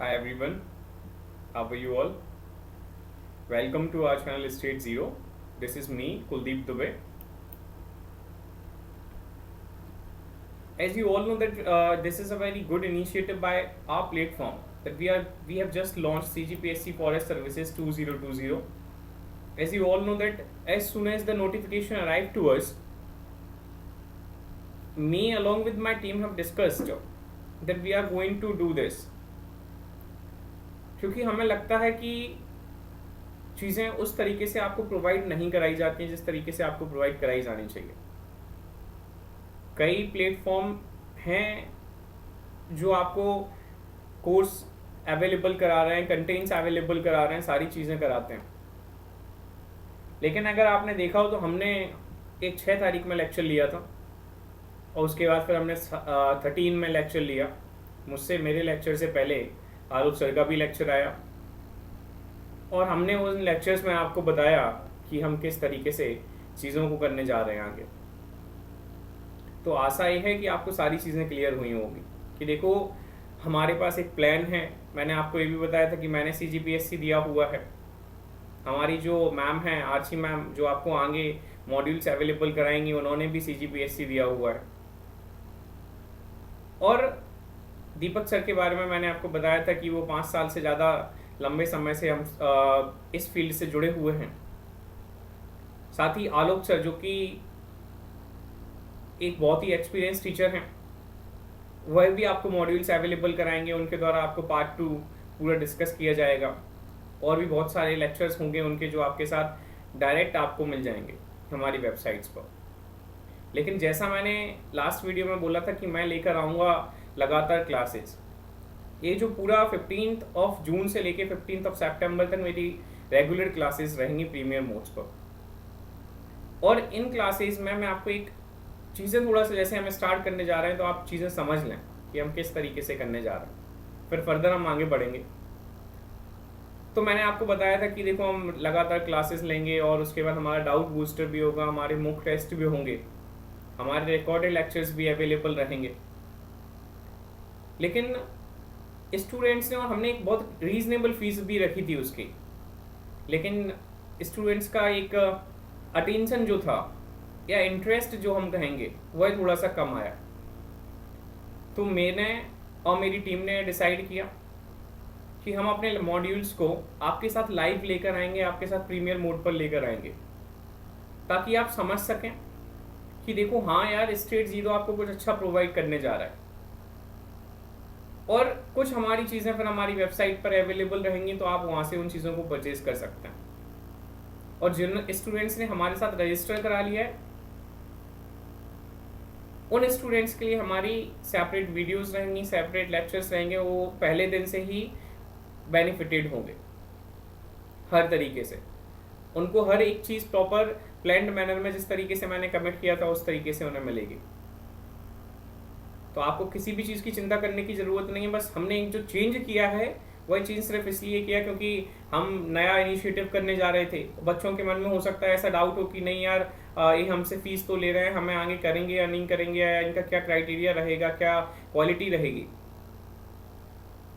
Hi everyone, how are you all? Welcome to our channel State Zero. This is me, Kuldeep Dubey. As you all know that this is a very good initiative by our platform that we have just launched CGPSC Forest Services 2020. As you all know that as soon as the notification arrived to us, me along with my team have discussed that we are going to do this क्योंकि हमें लगता है कि चीज़ें उस तरीके से आपको प्रोवाइड नहीं कराई जाती हैं जिस तरीके से आपको प्रोवाइड कराई जानी चाहिए। कई प्लेटफॉर्म हैं जो आपको कोर्स अवेलेबल करा रहे हैं, कंटेंट्स अवेलेबल करा रहे हैं, सारी चीज़ें कराते हैं। लेकिन अगर आपने देखा हो तो हमने एक 6 तारीख में लेक्चर लिया था और उसके बाद फिर हमने 13 में लेक्चर लिया। मुझसे मेरे लेक्चर से पहले आलोक सर का भी लेक्चर आया और हमने उन लेक्चर्स में आपको बताया कि हम किस तरीके से चीज़ों को करने जा रहे हैं आगे। तो आशा ये है कि आपको सारी चीज़ें क्लियर हुई होंगी कि देखो हमारे पास एक प्लान है। मैंने आपको ये भी बताया था कि मैंने CGPSC दिया हुआ है। हमारी जो मैम हैं आर्ची मैम जो आपको आगे मॉड्यूल्स अवेलेबल कराएंगी, उन्होंने भी CGPSC दिया हुआ है। और दीपक सर के बारे में मैंने आपको बताया था कि वो 5 साल से ज़्यादा लंबे समय से हम इस फील्ड से जुड़े हुए हैं। साथ ही आलोक सर जो कि एक बहुत ही एक्सपीरियंस टीचर हैं, वह भी आपको मॉड्यूल्स अवेलेबल कराएंगे। उनके द्वारा आपको पार्ट 2 पूरा डिस्कस किया जाएगा और भी बहुत सारे लेक्चर्स होंगे उनके जो आपके साथ डायरेक्ट आपको मिल जाएंगे हमारी वेबसाइट्स पर। लेकिन जैसा मैंने लास्ट वीडियो में बोला था कि मैं लेकर आऊँगा लगातार क्लासेस। ये जो पूरा 15 जून से लेके 15 सितंबर तक मेरी रेगुलर क्लासेस रहेंगी प्रीमियर मोड्स पर। और इन क्लासेस में मैं आपको एक चीज़ें थोड़ा सा जैसे हमें स्टार्ट करने जा रहे हैं तो आप चीज़ें समझ लें कि हम किस तरीके से करने जा रहे हैं, फिर फर्दर हम आगे बढ़ेंगे। तो मैंने आपको बताया था कि देखो हम लगातार क्लासेस लेंगे और उसके बाद हमारा डाउट बूस्टर भी होगा, हमारे मॉक टेस्ट भी होंगे, हमारे रिकॉर्डेड लेक्चर्स भी अवेलेबल रहेंगे। लेकिन स्टूडेंट्स ने और हमने एक बहुत रीजनेबल फीस भी रखी थी उसकी, लेकिन स्टूडेंट्स का एक अटेंशन जो था या इंटरेस्ट जो हम कहेंगे वह थोड़ा सा कम आया। तो मैंने और मेरी टीम ने डिसाइड किया कि हम अपने मॉड्यूल्स को आपके साथ लाइव लेकर आएंगे, आपके साथ प्रीमियर मोड पर लेकर आएंगे, ताकि आप समझ सकें कि देखो हाँ यार स्टेट जीरो आपको कुछ अच्छा प्रोवाइड करने जा रहा है। और कुछ हमारी चीज़ें फिर हमारी वेबसाइट पर अवेलेबल रहेंगी तो आप वहाँ से उन चीज़ों को परचेज कर सकते हैं। और जिन स्टूडेंट्स ने हमारे साथ रजिस्टर करा लिया है उन स्टूडेंट्स के लिए हमारी सेपरेट वीडियोस रहेंगी, सेपरेट लेक्चर्स रहेंगे। वो पहले दिन से ही बेनिफिटेड होंगे हर तरीके से। उनको हर एक चीज़ प्रॉपर प्लान्ड मैनर में जिस तरीके से मैंने कमिट किया था उस तरीके से उन्हें मिलेगी। तो आपको किसी भी चीज़ की चिंता करने की ज़रूरत नहीं है। बस हमने एक जो चेंज किया है वही चेंज सिर्फ इसलिए किया क्योंकि हम नया इनिशिएटिव करने जा रहे थे। बच्चों के मन में हो सकता है ऐसा डाउट हो कि नहीं यार ये हमसे फीस तो ले रहे हैं, हमें आगे करेंगे या नहीं करेंगे, या इनका क्या क्राइटेरिया रहेगा, क्या क्वालिटी रहेगी।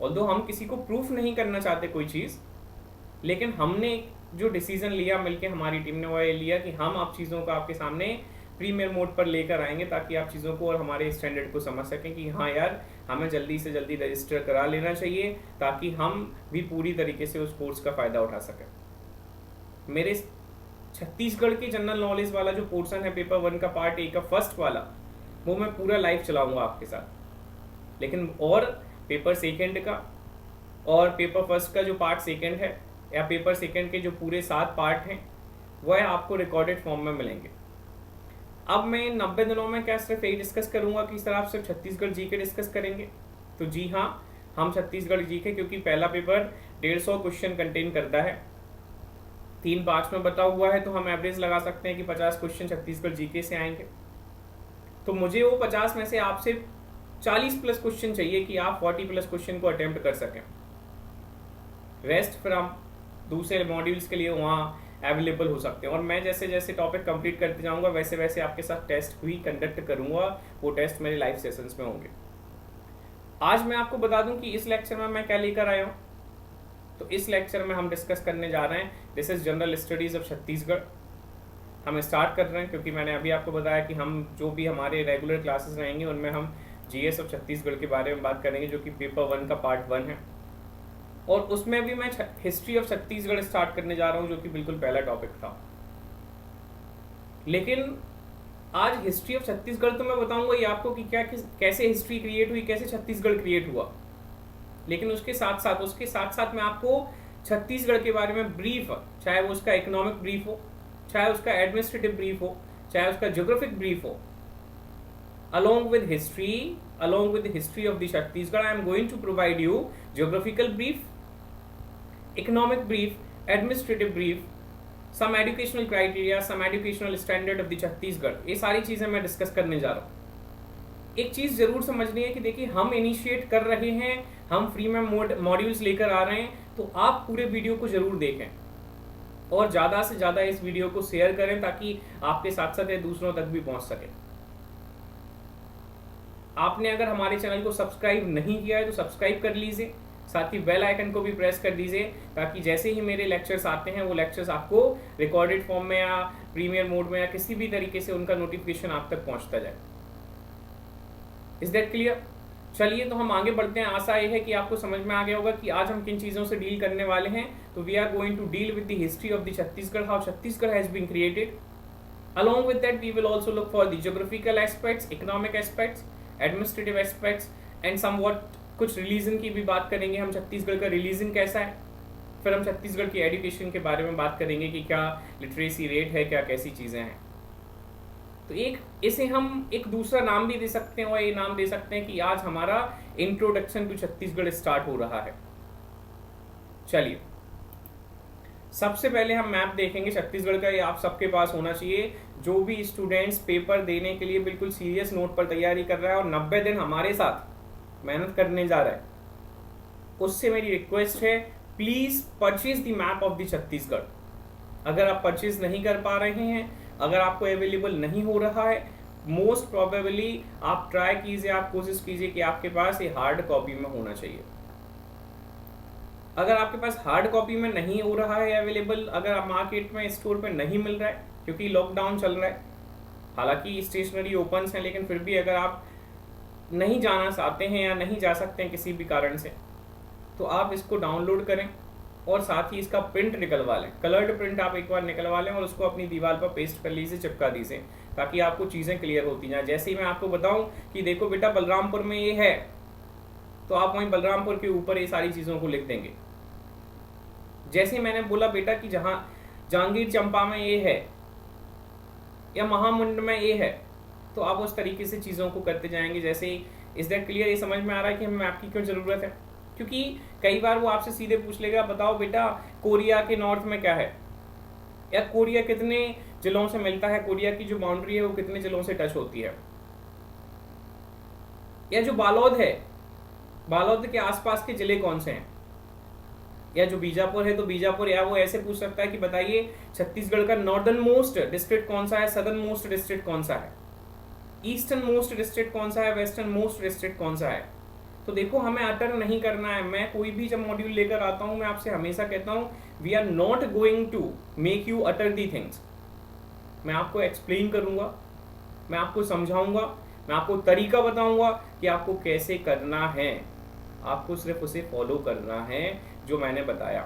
ऑल्दो हम किसी को प्रूफ नहीं करना चाहते कोई चीज़, लेकिन हमने जो डिसीजन लिया मिलके हमारी टीम ने वो ये लिया कि हम आप चीज़ों को आपके सामने प्रीमियर मोड पर लेकर आएंगे ताकि आप चीज़ों को और हमारे स्टैंडर्ड को समझ सकें कि हाँ यार हमें जल्दी से जल्दी रजिस्टर करा लेना चाहिए ताकि हम भी पूरी तरीके से उस कोर्स का फ़ायदा उठा सकें। मेरे छत्तीसगढ़ की जनरल नॉलेज वाला जो पोर्शन है पेपर 1 का पार्ट 1 का फर्स्ट वाला, वो मैं पूरा लाइव चलाऊँगा आपके साथ। लेकिन और पेपर 2 का और पेपर 1 का जो पार्ट 2 है या पेपर 2 के जो पूरे 7 पार्ट हैं वह आपको रिकॉर्डेड फॉर्म में मिलेंगे। अब मैं 90 दिनों में क्या सिर्फ यही डिस्कस करूंगा कि सर आप सिर्फ छत्तीसगढ़ जीके डिस्कस करेंगे? तो जी हाँ, हम छत्तीसगढ़ जीके, क्योंकि पहला पेपर 150 क्वेश्चन कंटेन करता है, 3 पार्ट्स में बता हुआ है, तो हम एवरेज लगा सकते हैं कि 50 क्वेश्चन छत्तीसगढ़ जीके से आएंगे। तो मुझे वो 50 में से आपसे 40 प्लस क्वेश्चन चाहिए कि आप 40 प्लस क्वेश्चन को अटेम्प्ट कर सकें। रेस्ट फिर हम दूसरे मॉड्यूल्स के लिए वहाँ अवेलेबल हो सकते हैं। और मैं जैसे जैसे टॉपिक कंप्लीट करते जाऊंगा वैसे वैसे आपके साथ टेस्ट भी कंडक्ट करूंगा। वो टेस्ट मेरे लाइव सेशंस में होंगे। आज मैं आपको बता दूं कि इस लेक्चर में मैं क्या लेकर आया हूँ। तो इस लेक्चर में हम डिस्कस करने जा रहे हैं this is general studies of Chhattisgarh. हम स्टार्ट कर रहे हैं क्योंकि मैंने अभी आपको बताया कि हम जो भी हमारे रेगुलर क्लासेस रहेंगे उनमें हम जीएस ऑफ छत्तीसगढ़ के बारे में बात करेंगे, जो कि पेपर 1 का पार्ट 1 है। और उसमें भी मैं हिस्ट्री ऑफ छत्तीसगढ़ स्टार्ट करने जा रहा हूँ, जो कि बिल्कुल पहला टॉपिक था। लेकिन आज हिस्ट्री ऑफ छत्तीसगढ़ तो मैं बताऊंगा ये आपको कि कैसे हिस्ट्री क्रिएट हुई, कैसे छत्तीसगढ़ क्रिएट हुआ। लेकिन उसके साथ साथ मैं आपको छत्तीसगढ़ के बारे में ब्रीफ, चाहे वो उसका इकोनॉमिक ब्रीफ हो, चाहे उसका एडमिनिस्ट्रेटिव ब्रीफ हो, चाहे उसका ज्योग्राफिक ब्रीफ हो, along with the history of the Chhattisgarh, I am going to provide you geographical brief, economic brief, administrative brief, some educational criteria, some educational standard of the Chhattisgarh। ये सारी चीजें मैं discuss करने जा रहा हूँ। एक चीज जरूर समझनी है कि देखिए हम इनिशिएट कर रहे हैं, हम फ्री में मॉड्यूल्स लेकर आ रहे हैं, तो आप पूरे वीडियो को जरूर देखें और ज्यादा से ज्यादा इस वीडियो को शेयर करें ताकि आपके साथ साथ ये दूसरों तक भी पहुंच सके। आपने अगर हमारे चैनल को सब्सक्राइब नहीं किया है तो सब्सक्राइब कर लीजिए, साथ ही बेल आइकन को भी प्रेस कर दीजिए ताकि जैसे ही मेरे लेक्चर्स आते हैं वो लेक्चर्स आपको रिकॉर्डेड फॉर्म में या प्रीमियर मोड में या किसी भी तरीके से उनका नोटिफिकेशन आप तक पहुंचता जाए। Is that clear? चलिए तो हम आगे बढ़ते हैं। आशा ये है कि आपको समझ में आ गया होगा कि आज हम किन चीज़ों से डील करने वाले हैं। तो we are going to deal with the history of the Chhattisgarh, how Chhattisgarh has been created. Along with that, we will also look for the geographical aspects, economic aspects, administrative aspects and somewhat कुछ religion की भी बात करेंगे हम, छत्तीसगढ़ का religion कैसा है। फिर हम छत्तीसगढ़ की एजुकेशन के बारे में बात करेंगे कि क्या लिटरेसी रेट है, क्या कैसी चीज़ें हैं। तो इसे हम एक दूसरा नाम भी दे सकते हैं और ये नाम दे सकते हैं कि आज हमारा इंट्रोडक्शन टू छत्तीसगढ़ स्टार्ट हो रहा है। चलिए सबसे पहले हम मैप देखेंगे छत्तीसगढ़ का। ये आप सबके पास होना चाहिए। जो भी स्टूडेंट्स पेपर देने के लिए बिल्कुल सीरियस नोट पर तैयारी कर रहा है और 90 दिन हमारे साथ मेहनत करने जा रहा है, उससे मेरी रिक्वेस्ट है please purchase the map of the Chhattisgarh. अगर आप परचेज नहीं कर पा रहे हैं, अगर आपको अवेलेबल नहीं हो रहा है, मोस्ट प्रोबेबली आप ट्राई कीजिए, आप कोशिश कीजिए कि आपके पास ये हार्ड कॉपी में होना चाहिए। अगर आपके पास हार्ड कॉपी में नहीं हो रहा है अवेलेबल, अगर आप मार्केट में स्टोर पे नहीं मिल रहा है क्योंकि लॉकडाउन चल रहा है, हालांकि स्टेशनरी ओपन है, लेकिन फिर भी अगर आप नहीं जाना चाहते हैं या नहीं जा सकते हैं किसी भी कारण से, तो आप इसको डाउनलोड करें और साथ ही इसका प्रिंट निकलवा लें। कलर्ड प्रिंट आप एक बार निकलवा लें और उसको अपनी दीवार पर पेस्ट कर लीजिए, चिपका दीजिए, ताकि आपको चीज़ें क्लियर होती जाए। जैसे ही मैं आपको बताऊं कि देखो बेटा बलरामपुर में ये है, तो आप वहीं बलरामपुर के ऊपर ये सारी चीज़ों को लिख देंगे। जैसे मैंने बोला बेटा कि जहां जांगीर चंपा में ये है या महामुंड में ये है, तो आप उस तरीके से चीज़ों को करते जाएंगे। जैसे इज दैट क्लियर? ये समझ में आ रहा है कि हमें मैप की क्यों ज़रूरत है? क्योंकि कई बार वो आपसे सीधे पूछ लेगा बताओ बेटा कोरिया के नॉर्थ में क्या है, या कोरिया कितने जिलों से मिलता है, कोरिया की जो बाउंड्री है वो कितने जिलों से टच होती है, या जो बालोद है, बालोद के आसपास के जिले कौन से हैं, या जो बीजापुर है तो बीजापुर, या वो ऐसे पूछ सकता है कि बताइए छत्तीसगढ़ का नॉर्दर्न मोस्ट डिस्ट्रिक्ट कौन सा है, सदर्न मोस्ट डिस्ट्रिक्ट कौन सा है, ईस्टर्न मोस्ट डिस्ट्रिक्ट कौन सा है, वेस्टर्न मोस्ट डिस्ट्रिक्ट कौन सा है। तो देखो हमें अटर नहीं करना है। मैं कोई भी जब मॉड्यूल लेकर आता हूं मैं आपसे हमेशा कहता हूं we are not going to make you utter the things. मैं आपको एक्सप्लेन करूंगा, मैं आपको समझाऊंगा, मैं आपको तरीका बताऊंगा कि आपको कैसे करना है। आपको सिर्फ उसे फॉलो करना है जो मैंने बताया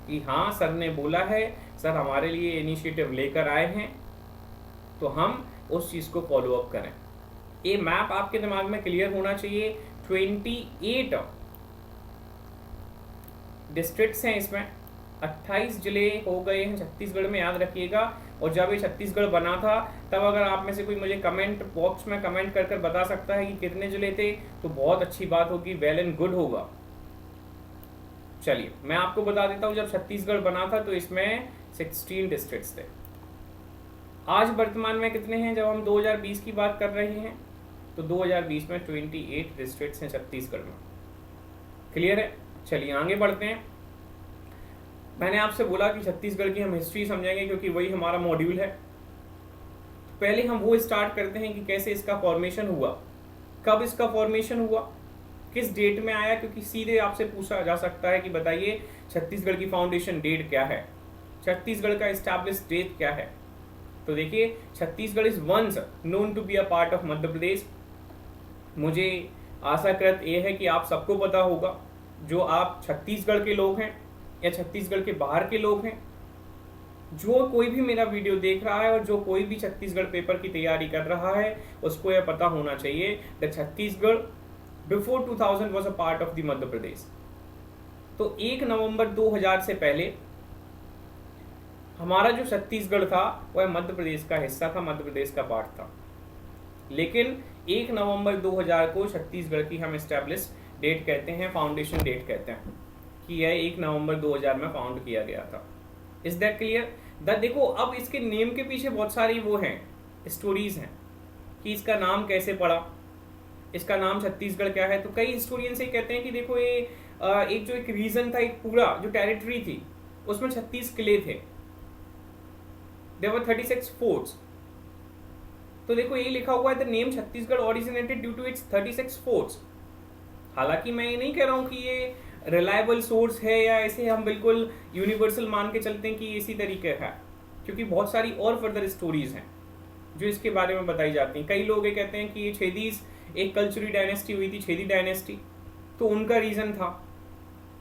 कि हाँ सर ने बोला है, सर हमारे लिए इनिशिएटिव लेकर आए हैं, तो हम उस चीज़ को फॉलो अप करें। ये मैप आपके दिमाग में क्लियर होना चाहिए। 28 डिस्ट्रिक्ट्स हैं इसमें, 28 जिले हो गए हैं छत्तीसगढ़ में, याद रखिएगा। और जब ये छत्तीसगढ़ बना था तब अगर आप में से कोई मुझे कमेंट बॉक्स में कमेंट कर बता सकता है कि कितने जिले थे तो बहुत अच्छी बात होगी, वेल एंड गुड होगा। चलिए मैं आपको बता देता हूँ, जब छत्तीसगढ़ बना था तो इसमें 16 डिस्ट्रिक्ट्स थे। आज वर्तमान में कितने हैं? जब हम 2020 की बात कर रहे हैं तो 2020 में 28 डिस्ट्रिक्ट्स हैं छत्तीसगढ़ में। क्लियर है? चलिए आगे बढ़ते हैं। मैंने आपसे बोला कि छत्तीसगढ़ की हम हिस्ट्री समझेंगे क्योंकि वही हमारा मॉड्यूल है। तो पहले हम वो स्टार्ट करते हैं कि कैसे इसका फॉर्मेशन हुआ, कब इसका फॉर्मेशन हुआ, किस डेट में आया, क्योंकि सीधे आपसे पूछा जा सकता है कि बताइए छत्तीसगढ़ की फाउंडेशन डेट क्या है, छत्तीसगढ़ का एस्टैब्लिश डेट क्या है। तो देखिए Chhattisgarh is once known to be a part of Madhya Pradesh. मुझे आशा कृत ये है कि आप सबको पता होगा, जो आप छत्तीसगढ़ के लोग हैं या छत्तीसगढ़ के बाहर के लोग हैं, जो कोई भी मेरा वीडियो देख रहा है और जो कोई भी छत्तीसगढ़ पेपर की तैयारी कर रहा है, उसको यह पता होना चाहिए that Chhattisgarh before 2000 was a part of the Madhya Pradesh. तो 1 नवंबर 2000 से पहले हमारा जो छत्तीसगढ़ था वह मध्य प्रदेश का हिस्सा था, मध्य प्रदेश का पार्ट था। लेकिन 1 नवंबर 2000 को छत्तीसगढ़ की हम एस्टैब्लिश डेट कहते हैं, फाउंडेशन डेट कहते हैं कि यह 1 नवंबर 2000 में फाउंड किया गया था। Is that clear? देखो अब इसके नेम के पीछे बहुत सारी वो हैं, स्टोरीज हैं कि इसका नाम कैसे पड़ा, इसका नाम छत्तीसगढ़ क्या है। तो कई हिस्टोरियन से कहते हैं कि देखो ये एक जो एक रीजन था, एक पूरा जो टेरिटरी थी उसमें 36 किले थे, देयर वर 36 फोर्ट्स। तो देखो ये लिखा हुआ है the name Chhattisgarh originated due to its 36 forts. हालांकि मैं ये नहीं कह रहा हूँ कि ये रिलायबल सोर्स है या ऐसे हम बिल्कुल यूनिवर्सल मान के चलते हैं कि इसी तरीके है, क्योंकि बहुत सारी और फर्दर स्टोरीज हैं जो इसके बारे में बताई जाती हैं। कई लोग ये कहते हैं कि ये छेदीज एक कल्चरी डायनेस्टी हुई थी, छेदी डायनेस्टी, तो उनका रीजन था,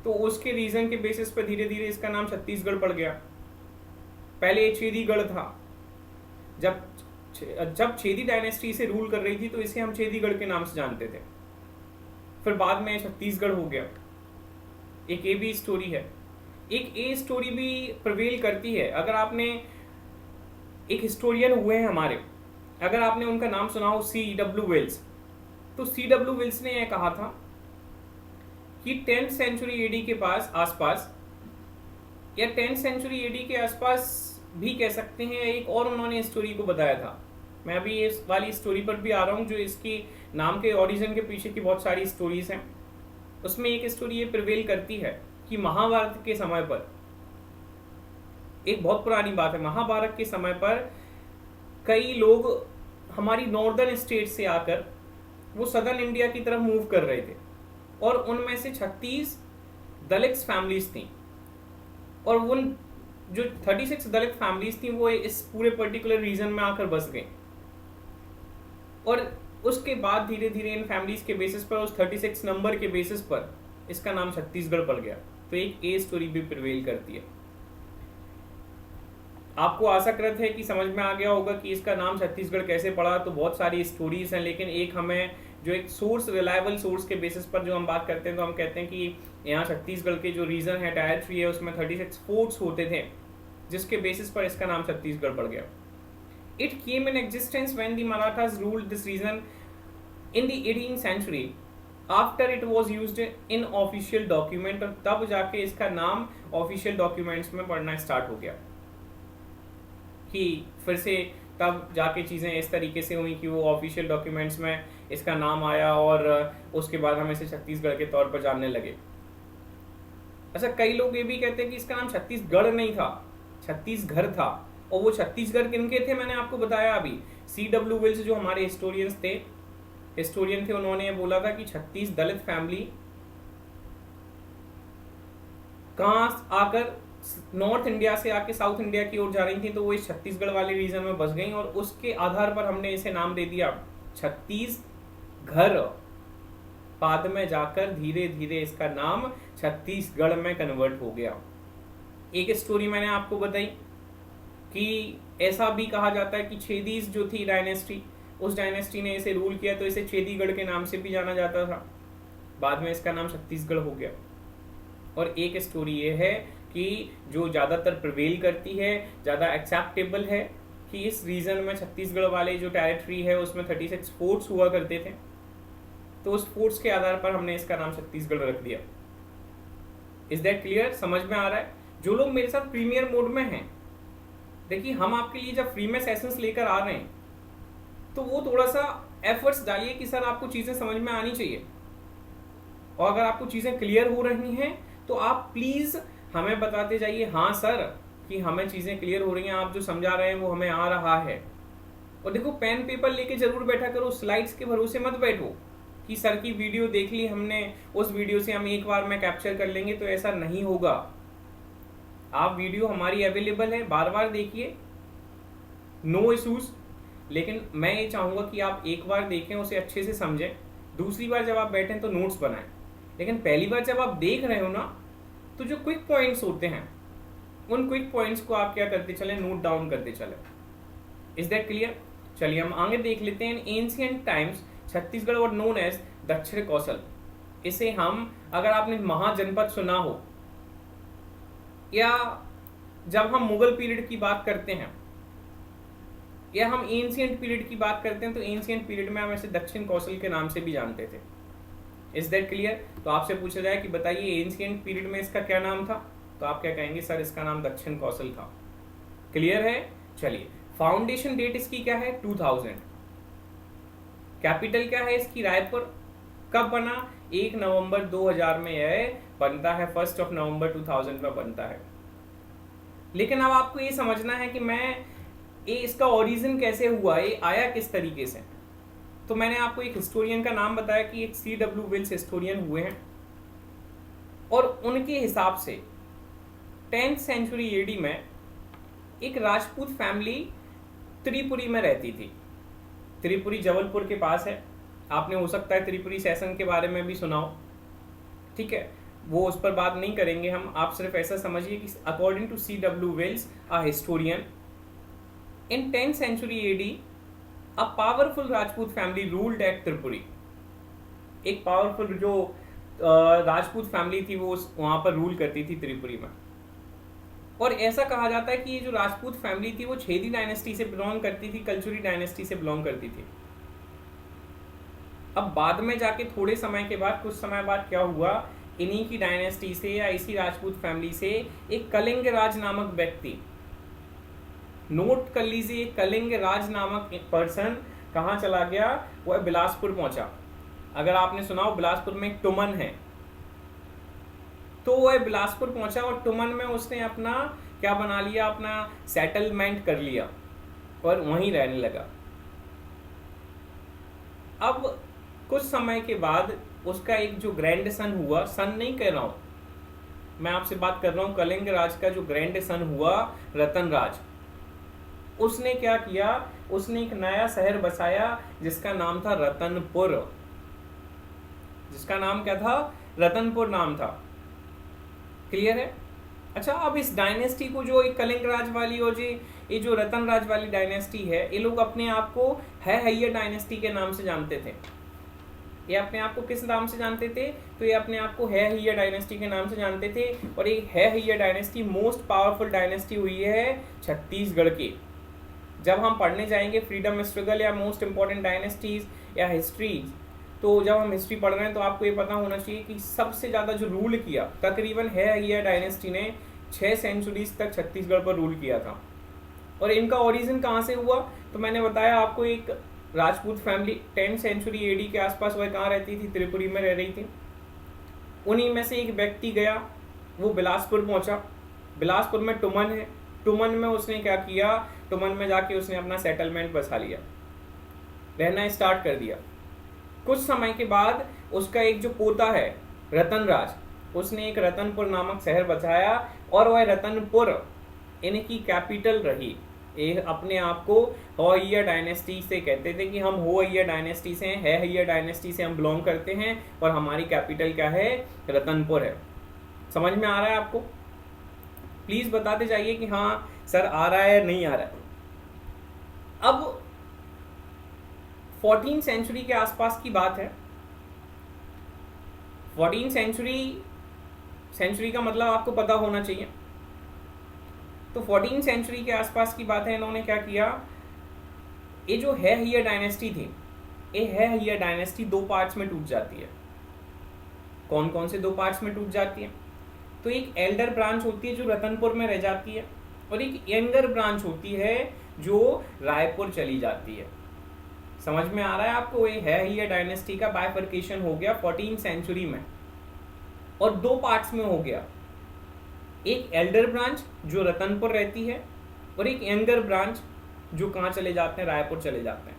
तो उसके रीजन के बेसिस पर धीरे धीरे इसका नाम छत्तीसगढ़ पड़ गया। पहले ये छेदीगढ़ था, जब छेदी डायनेस्टी इसे रूल कर रही थी तो इसे हम छेदीगढ़ के नाम से जानते थे, फिर बाद में छत्तीसगढ़ हो गया। एक ये भी स्टोरी है, एक ये स्टोरी भी प्रिवेल करती है। अगर आपने एक हिस्टोरियन हुए हैं हमारे, अगर आपने उनका नाम सुना हो C.W. वेल्स, तो C.W. वेल्स ने यह कहा था कि 10th सेंचुरी एडी के आसपास या 10th सेंचुरी एडी के आसपास भी कह सकते हैं, एक और उन्होंने स्टोरी को बताया था। मैं अभी इस वाली स्टोरी पर भी आ रहा हूँ, जो इसकी नाम के ओरिजिन के पीछे की बहुत सारी स्टोरीज हैं। उसमें एक स्टोरी ये प्रिवेल करती है कि महाभारत के समय पर, एक बहुत पुरानी बात है, महाभारत के समय पर कई लोग हमारी नॉर्दर्न स्टेट से आकर वो सदर्न इंडिया की तरफ मूव कर रहे थे, और उनमें से 36 दलित फैमिलीज थी, और उन जो 36 दलित फैमिलीज थी वो इस पूरे पर्टिकुलर रीजन में आकर बस गई, और उसके बाद धीरे धीरे इन फैमिलीज के बेसिस पर, उस 36 नंबर के बेसिस पर इसका नाम छत्तीसगढ़ पड़ गया। तो एक ए स्टोरी भी प्रिवेल करती है। आपको आशा करत है कि समझ में आ गया होगा कि इसका नाम छत्तीसगढ़ कैसे पड़ा। तो बहुत सारी स्टोरीज हैं, लेकिन एक हमें जो एक सोर्स, रिलायबल सोर्स के बेसिस पर जो हम बात करते हैं, तो हम कहते हैं कि यहाँ छत्तीसगढ़ के जो रीजन है, टेरिटरी है, उसमें 36 फोर्ट्स होते थे, जिसके बेसिस पर इसका नाम छत्तीसगढ़ पड़ गया। It came in existence when the Marathas ruled this region in the 18th century. After it was used in official document, और तब जाके इसका नाम ऑफिशियल डॉक्यूमेंट्स में पढ़ना स्टार्ट हो गया, कि फिर से तब जाके चीज़ें इस तरीके से हुई कि वो ऑफिशियल डॉक्यूमेंट्स में इसका नाम आया, और उसके बाद हम इसे छत्तीसगढ़ के तौर पर जानने लगे। अच्छा, कई लोग ये भी कहते हैं कि इसका नाम छत्तीसगढ़ नहीं था, छत्तीसगढ़ था, और वो छत्तीसगढ़ किनके थे मैंने आपको बताया अभी। C.W. वेल्स जो हमारे हिस्टोरियन थे, उन्होंने ये बोला था कि 36 दलित फैमिली कहाँ आकर नॉर्थ इंडिया से आके साउथ इंडिया की ओर जा रही थी, तो वो इस छत्तीसगढ़ वाले रीजन में बस गई, और उसके आधार पर हमने इसे नाम दे दिया छत्तीसगढ़। बाद में जाकर धीरे धीरे इसका नाम छत्तीसगढ़ में कन्वर्ट हो गया। एक स्टोरी मैंने आपको बताई कि ऐसा भी कहा जाता है कि छेदीज जो थी डायनेस्टी, उस डायनेस्टी ने इसे रूल किया, तो इसे छेदीगढ़ के नाम से भी जाना जाता था। बाद में इसका नाम छत्तीसगढ़ हो गया। और एक स्टोरी ये है कि जो ज़्यादातर प्रिवेल करती है, ज़्यादा एक्सेप्टेबल है, कि इस रीजन में छत्तीसगढ़ वाले जो टेरिटरी है उसमें 36 फोर्ट्स हुआ करते थे, तो उस फोर्ट्स के आधार पर हमने इसका नाम छत्तीसगढ़ रख दिया। Is that clear? समझ में आ रहा है? जो लोग मेरे साथ प्रीमियर मोड में हैं, देखिए हम आपके लिए जब फ्री में सेशंस लेकर आ रहे हैं, तो वो थोड़ा सा एफर्ट्स डालिए कि सर आपको चीज़ें समझ में आनी चाहिए, और अगर आपको चीज़ें क्लियर हो रही हैं तो आप प्लीज़ हमें बताते जाइए, हाँ सर कि हमें चीज़ें क्लियर हो रही हैं, आप जो समझा रहे हैं वो हमें आ रहा है। और देखो पेन पेपर लेके जरूर बैठा करो, स्लाइड्स के भरोसे मत बैठो कि सर की वीडियो देख ली हमने, उस वीडियो से हम एक बार में कैप्चर कर लेंगे, तो ऐसा नहीं होगा। आप वीडियो हमारी अवेलेबल है, बार बार देखिए, नो इशूज। लेकिन मैं ये चाहूँगा कि आप एक बार देखें, उसे अच्छे से समझें, दूसरी बार जब आप बैठें तो नोट्स बनाएं। लेकिन पहली बार जब आप देख रहे हो ना, तो जो क्विक पॉइंट्स होते हैं उन क्विक पॉइंट्स को आप क्या करते चलें, नोट डाउन करते चलें। Is that clear? चलिए हम आगे देख लेते हैं। इन एंशिएंट टाइम्स छत्तीसगढ़ और नोन एज दक्षिण कौशल। इसे हम, अगर आपने महाजनपद सुना हो, या जब हम मुगल पीरियड की बात करते हैं या हम एंशिएंट पीरियड की बात करते हैं, तो एंशिएंट पीरियड में हम ऐसे दक्षिण कौशल के नाम से भी जानते थे। Is that clear? तो आपसे पूछा जाए कि बताइए एंशिएंट पीरियड में इसका क्या नाम था, तो आप क्या कहेंगे, सर इसका नाम दक्षिण कौशल था। क्लियर है? चलिए, फाउंडेशन डेट इसकी क्या है, 2000। कैपिटल क्या है इसकी, रायपुर। कब बना, 1 नवंबर 2000 में यह बनता है, 1 नवंबर 2000 में बनता है। लेकिन अब आपको ये समझना है कि ये इसका ओरिजिन कैसे हुआ, ये आया किस तरीके से। तो मैंने आपको एक हिस्टोरियन का नाम बताया कि एक C.W. विल्स हिस्टोरियन हुए हैं, और उनके हिसाब से 10th सेंचुरी AD में एक राजपूत फैमिली त्रिपुरी में रहती थी। त्रिपुरी जबलपुर के पास है, आपने हो सकता है त्रिपुरी सेशन के बारे में भी सुना हो, ठीक है, वो उस पर बात नहीं करेंगे हम। आप सिर्फ ऐसा समझिए कि according to C.W. Wills a historian, in 10th century AD a powerful Rajput family ruled at Tripuri. एक पावरफुल जो राजपूत फैमिली थी वो वहां पर रूल करती थी त्रिपुरी में। और ऐसा कहा जाता है कि ये जो राजपूत फैमिली थी वो छेदी डायनेस्टी से बिलोंग करती थी, कलचुरी डायनेस्टी से बिलोंग करती थी। अब बाद में जाके थोड़े समय के बाद, कुछ समय बाद क्या हुआ, इन्हीं की डायनेस्टी से या इसी राजपूत फैमिली से एक कलिंग राज नामक व्यक्ति, नोट कर लीजिए, कलिंग राज नामक एक पर्सन कहाँ चला गया, वह बिलासपुर पहुंचा। अगर आपने सुना हो बिलासपुर में एक टुमन है, तो वह बिलासपुर पहुंचा और टुमन में उसने अपना क्या बना लिया, अपना सेटलमेंट कर लिया और वहीं रहने लगा। अब कुछ समय के बाद उसका एक जो ग्रैंड सन हुआ, सन नहीं कह रहा हूं मैं, आपसे बात कर रहा हूं कलिंग राज का जो ग्रैंड सन हुआ, रतन राज, उसने क्या किया, उसने एक नया शहर बसाया जिसका नाम था रतनपुर। जिसका नाम क्या था, रतनपुर नाम था। क्लियर है? अच्छा, अब इस डायनेस्टी को, जो एक कलिंग राज वाली और ये जो रतन राज वाली डायनेस्टी है, ये लोग अपने आप को है हैया डायनेस्टी के नाम से जानते थे। ये अपने आप को किस नाम से जानते थे, तो ये अपने आप को है हैया डायनेस्टी के नाम से जानते थे। और ये है हैया डायनेस्टी मोस्ट पावरफुल डायनेस्टी हुई है छत्तीसगढ़ की। जब हम पढ़ने जाएंगे फ्रीडम स्ट्रगल या मोस्ट इंपॉर्टेंट डायनेस्टीज या हिस्ट्रीज, तो जब हम हिस्ट्री पढ़ रहे हैं तो आपको ये पता होना चाहिए कि सबसे ज़्यादा जो रूल किया, तकरीबन है हैया डायनेस्टी ने 6 सेंचुरीज तक छत्तीसगढ़ पर रूल किया था। और इनका ओरिजिन कहाँ से हुआ, तो मैंने बताया आपको, एक Rajput family 10th century AD के आसपास वह कहाँ रहती थी, त्रिपुरी में रह रही थी। उन्हीं में से एक व्यक्ति गया, वो बिलासपुर पहुँचा। बिलासपुर में टुमन है, टुमन में उसने क्या किया, टुमन में जाके उसने अपना सेटलमेंट बसा लिया, रहना स्टार्ट कर दिया। कुछ समय के बाद उसका एक जो पोता है रतन राज, उसने एक रतनपुर नामक शहर बसाया और वह रतनपुर इनकी कैपिटल रही। ये अपने आप को हो हैया डायनेस्टी से कहते थे कि हम हो हैया डायनेस्टी से हैं, है हैया डायनेस्टी से हम बिलोंग करते हैं और हमारी कैपिटल क्या है, रतनपुर है। समझ में आ रहा है आपको? प्लीज बताते जाइए कि हाँ सर आ रहा है, नहीं आ रहा है। अब 14th सेंचुरी के आसपास की बात है। 14th सेंचुरी का मतलब आपको पता होना चाहिए। तो 14th सेंचुरी के आसपास की बात है। इन्होंने क्या किया, ये जो है हैया डायनेस्टी थी, ये है हैया डायनेस्टी 2 पार्ट्स में टूट जाती है। कौन कौन से 2 पार्ट्स में टूट जाती है, तो एक एल्डर ब्रांच होती है जो रतनपुर में रह जाती है, और एक यंगर ब्रांच होती है जो रायपुर चली जाती है। समझ में आ रहा है आपको? ये है हैया डायनेस्टी का बाइफर्केशन हो गया 14th सेंचुरी में, और 2 पार्ट्स में हो गया। एक एल्डर ब्रांच जो रतनपुर रहती है, और एक यंगर ब्रांच जो कहाँ चले जाते हैं, रायपुर चले जाते हैं।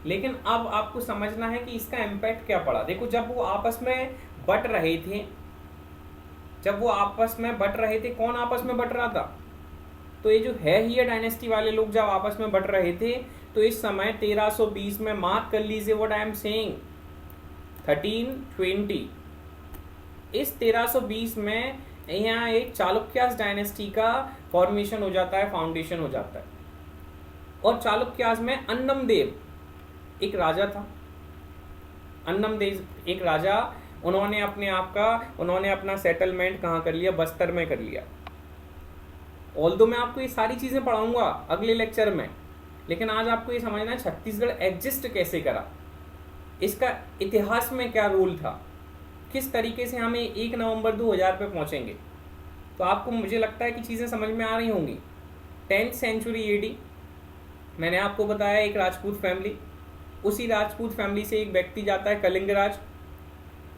लेकिन अब आपको समझना है कि इसका इम्पैक्ट क्या पड़ा। देखो, जब वो आपस में बट रहे थे, कौन आपस में बट रहा था? तो ये जो है ही डायनेस्टी वाले लोग जब आपस में बट रहे थे, तो इस समय 1320 में, मार्क कर लीजिए व्हाट आई एम सेइंग, 1320, इस 1320 में यहाँ एक चालुक्यास डायनेस्टी का फॉर्मेशन हो जाता है, फाउंडेशन हो जाता है। और चालुक्यास में अन्नमदेव एक राजा था, अन्नमदेव एक राजा, उन्होंने अपना सेटलमेंट कहाँ कर लिया? बस्तर में कर लिया। ऑल्दो मैं आपको ये सारी चीजें पढ़ाऊंगा अगले लेक्चर में, लेकिन आज आपको ये समझना है छत्तीसगढ़ एग्जिस्ट कैसे करा, इसका इतिहास में क्या रोल था, किस तरीके से हमें 1 नवंबर 2000 पे पहुंचेंगे। तो आपको, मुझे लगता है कि चीज़ें समझ में आ रही होंगी। 10th सेंचुरी AD, मैंने आपको बताया एक राजपूत फैमिली, उसी राजपूत फैमिली से एक व्यक्ति जाता है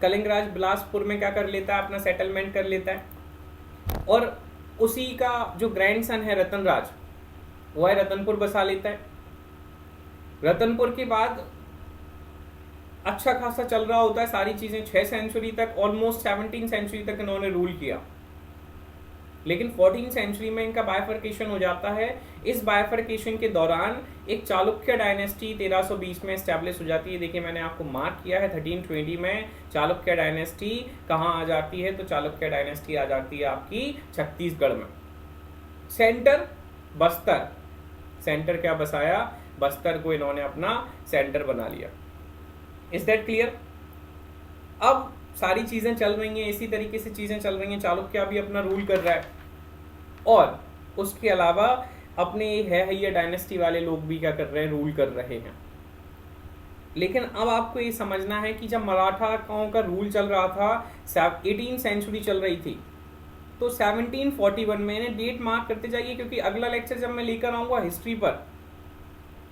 कलिंगराज बिलासपुर में क्या कर लेता है? अपना सेटलमेंट कर लेता है। और उसी का जो ग्रैंडसन है रतनराज, वो है रतनपुर बसा लेता है। रतनपुर के बाद अच्छा खासा चल रहा होता है सारी चीजें, 6 सेंचुरी तक, ऑलमोस्ट 17 सेंचुरी तक इन्होंने रूल किया। लेकिन 14 सेंचुरी में इनका बाइफर्केशन हो जाता है। इस बाइफर्केशन के दौरान एक चालुक्य डायनेस्टी 1320 में एस्टैब्लिश हो जाती है। देखिए, मैंने आपको मार्क किया है 1320 में चालुक्य डायनेस्टी कहाँ आ जाती है? तो चालुक्य डायनेस्टी आ जाती है आपकी छत्तीसगढ़ में। सेंटर बस्तर, सेंटर क्या बसाया? बस्तर को इन्होंने अपना सेंटर बना लिया। Is that clear? अब सारी चीजें चल रही हैं, इसी तरीके से चीजें चल रही हैं। चालुक्य भी अपना रूल कर रहा है, और उसके अलावा अपने ये डायनेस्टी वाले लोग भी क्या कर रहे हैं? रूल कर रहे हैं। लेकिन अब आपको ये समझना है कि जब मराठाओं का रूल चल रहा था, 18 सेंचुरी चल रही थी, तो 1741 में, इन्हें डेट मार्क करते जाइए, क्योंकि अगला लेक्चर जब मैं लेकर आऊंगा हिस्ट्री पर,